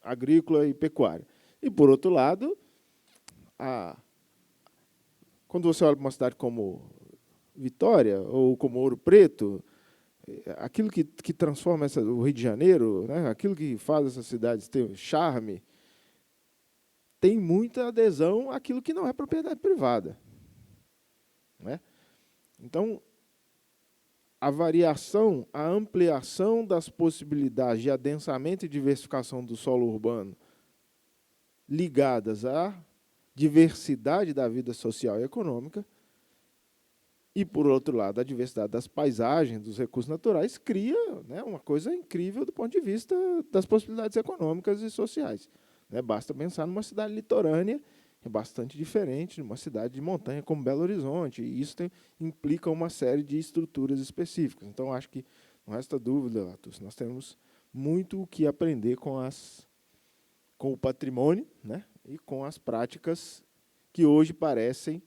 agrícola e pecuária. E, por outro lado, quando você olha para uma cidade como Vitória ou como Ouro Preto, aquilo que transforma o Rio de Janeiro, né, aquilo que faz essas cidades ter charme, tem muita adesão àquilo que não é propriedade privada, né? Então, a variação, a ampliação das possibilidades de adensamento e diversificação do solo urbano ligadas à diversidade da vida social e econômica e, por outro lado, a diversidade das paisagens, dos recursos naturais, cria, né, uma coisa incrível do ponto de vista das possibilidades econômicas e sociais, né? Basta pensar numa cidade litorânea, é bastante diferente de uma cidade de montanha como Belo Horizonte, e isso implica uma série de estruturas específicas. Então, acho que, não resta dúvida, Latus, nós temos muito o que aprender com o patrimônio, né, e com as práticas que hoje parecem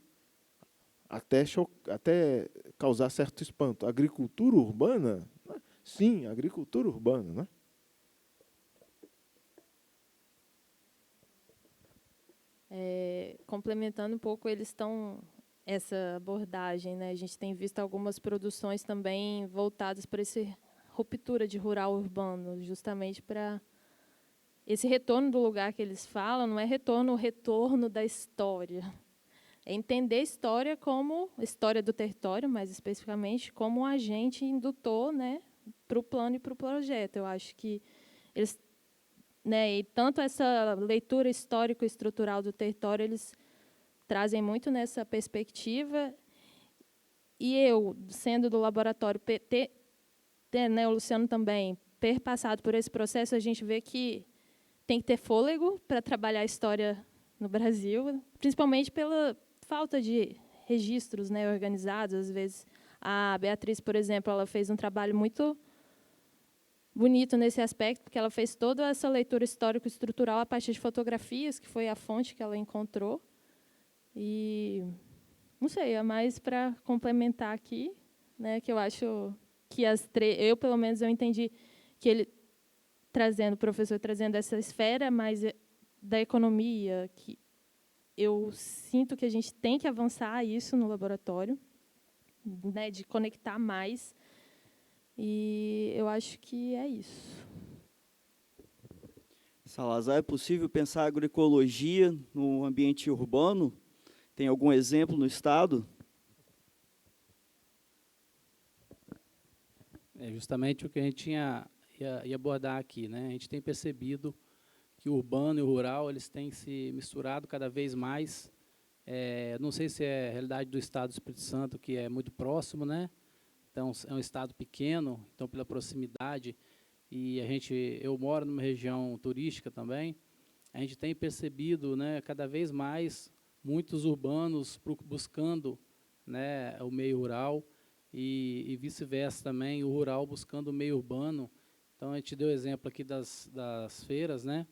até causar certo espanto. Agricultura urbana? Né? Sim, agricultura urbana, né? Complementando um pouco, eles estão essa abordagem, né? A gente tem visto algumas produções também voltadas para essa ruptura de rural urbano, justamente para esse retorno do lugar que eles falam, não é o retorno da história. É entender a história como história do território, mais especificamente, como um agente indutor, né, para o plano e para o projeto. Eu acho que eles, né, e tanto essa leitura histórico-estrutural do território, eles trazem muito nessa perspectiva. E eu, sendo do laboratório, né, o Luciano também, perpassado por esse processo, a gente vê que tem que ter fôlego para trabalhar a história no Brasil, principalmente pela falta de registros, né, organizados. Às vezes, a Beatriz, por exemplo, ela fez um trabalho muito bonito nesse aspecto, porque ela fez toda essa leitura histórico-estrutural a partir de fotografias, que foi a fonte que ela encontrou. E, não sei, é mais para complementar aqui, né, que eu acho que eu, pelo menos, eu entendi que ele o professor trazendo essa esfera mais da economia, que eu sinto que a gente tem que avançar isso no laboratório, né, de conectar mais, e eu acho que é isso. Salazar, é possível pensar agroecologia no ambiente urbano? Tem algum exemplo no estado? É justamente o que a gente ia abordar aqui, né? A gente tem percebido que o urbano e o rural eles têm se misturado cada vez mais. Não sei se é a realidade do estado do Espírito Santo, que é muito próximo, né? Então, é um estado pequeno, então, pela proximidade, e eu moro numa região turística também, a gente tem percebido, né, cada vez mais muitos urbanos buscando, né, o meio rural, e vice-versa também, o rural buscando o meio urbano. Então, a gente deu exemplo aqui das feiras, né?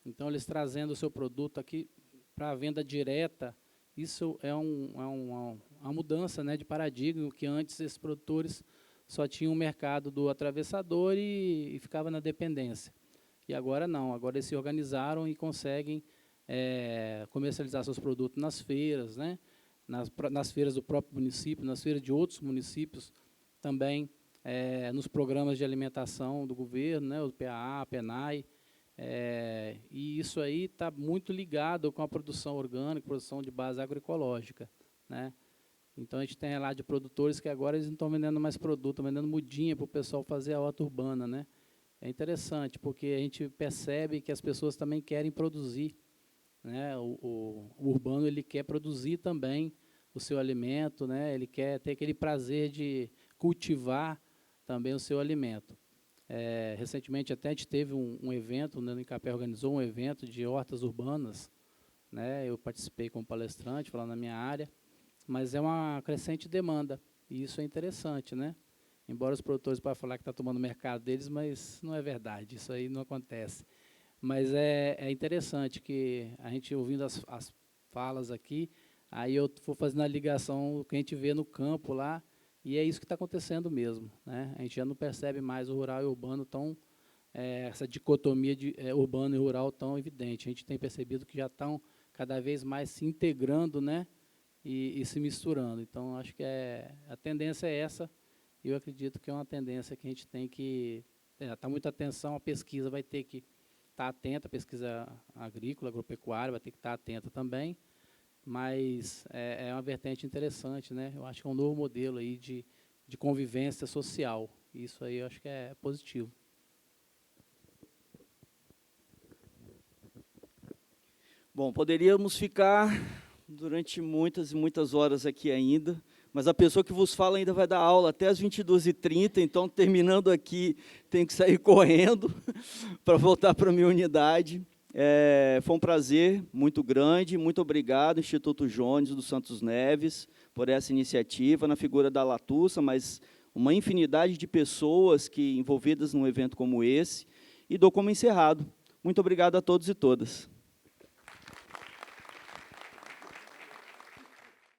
Então, eles trazendo o seu produto aqui para a venda direta, isso é uma mudança, né, de paradigma, que antes esses produtores só tinham o mercado do atravessador e ficava na dependência. E agora não, agora eles se organizaram e conseguem comercializar seus produtos nas feiras, né, nas feiras do próprio município, nas feiras de outros municípios também, nos programas de alimentação do governo, né, o PAA, PENAI, e isso aí está muito ligado com a produção orgânica, produção de base agroecológica, né? Então, a gente tem lá de produtores que agora eles não estão vendendo mais produto, estão vendendo mudinha para o pessoal fazer a horta urbana, né? É interessante, porque a gente percebe que as pessoas também querem produzir, né? O urbano ele quer produzir também o seu alimento, né? Ele quer ter aquele prazer de cultivar também o seu alimento. Recentemente, até a gente teve um evento, né, o INCAPé organizou um evento de hortas urbanas, né, eu participei como palestrante, falando na minha área, mas é uma crescente demanda, e isso é interessante, né? Embora os produtores podem falar que está tomando o mercado deles, mas não é verdade, isso aí não acontece. Mas é interessante que a gente, ouvindo as falas aqui, aí eu vou fazendo a ligação do que a gente vê no campo lá, e é isso que está acontecendo mesmo, né? A gente já não percebe mais o rural e o urbano tão, essa dicotomia de urbano e rural tão evidente. A gente tem percebido que já estão cada vez mais se integrando, né? E se misturando. Então, acho que a tendência é essa, e eu acredito que é uma tendência que a gente tem que dar muita atenção. A pesquisa vai ter que estar atenta, a pesquisa agrícola, agropecuária, vai ter que estar atenta também, mas é uma vertente interessante, né? Eu acho que é um novo modelo aí de convivência social. Isso aí eu acho que é positivo. Bom, poderíamos ficar durante muitas e muitas horas aqui ainda, mas a pessoa que vos fala ainda vai dar aula até as 22h30, então, terminando aqui, tenho que sair correndo para voltar para a minha unidade. Foi um prazer muito grande, muito obrigado, Instituto Jones dos Santos Neves, por essa iniciativa, na figura da Latussa, mas uma infinidade de pessoas envolvidas num evento como esse, e dou como encerrado. Muito obrigado a todos e todas.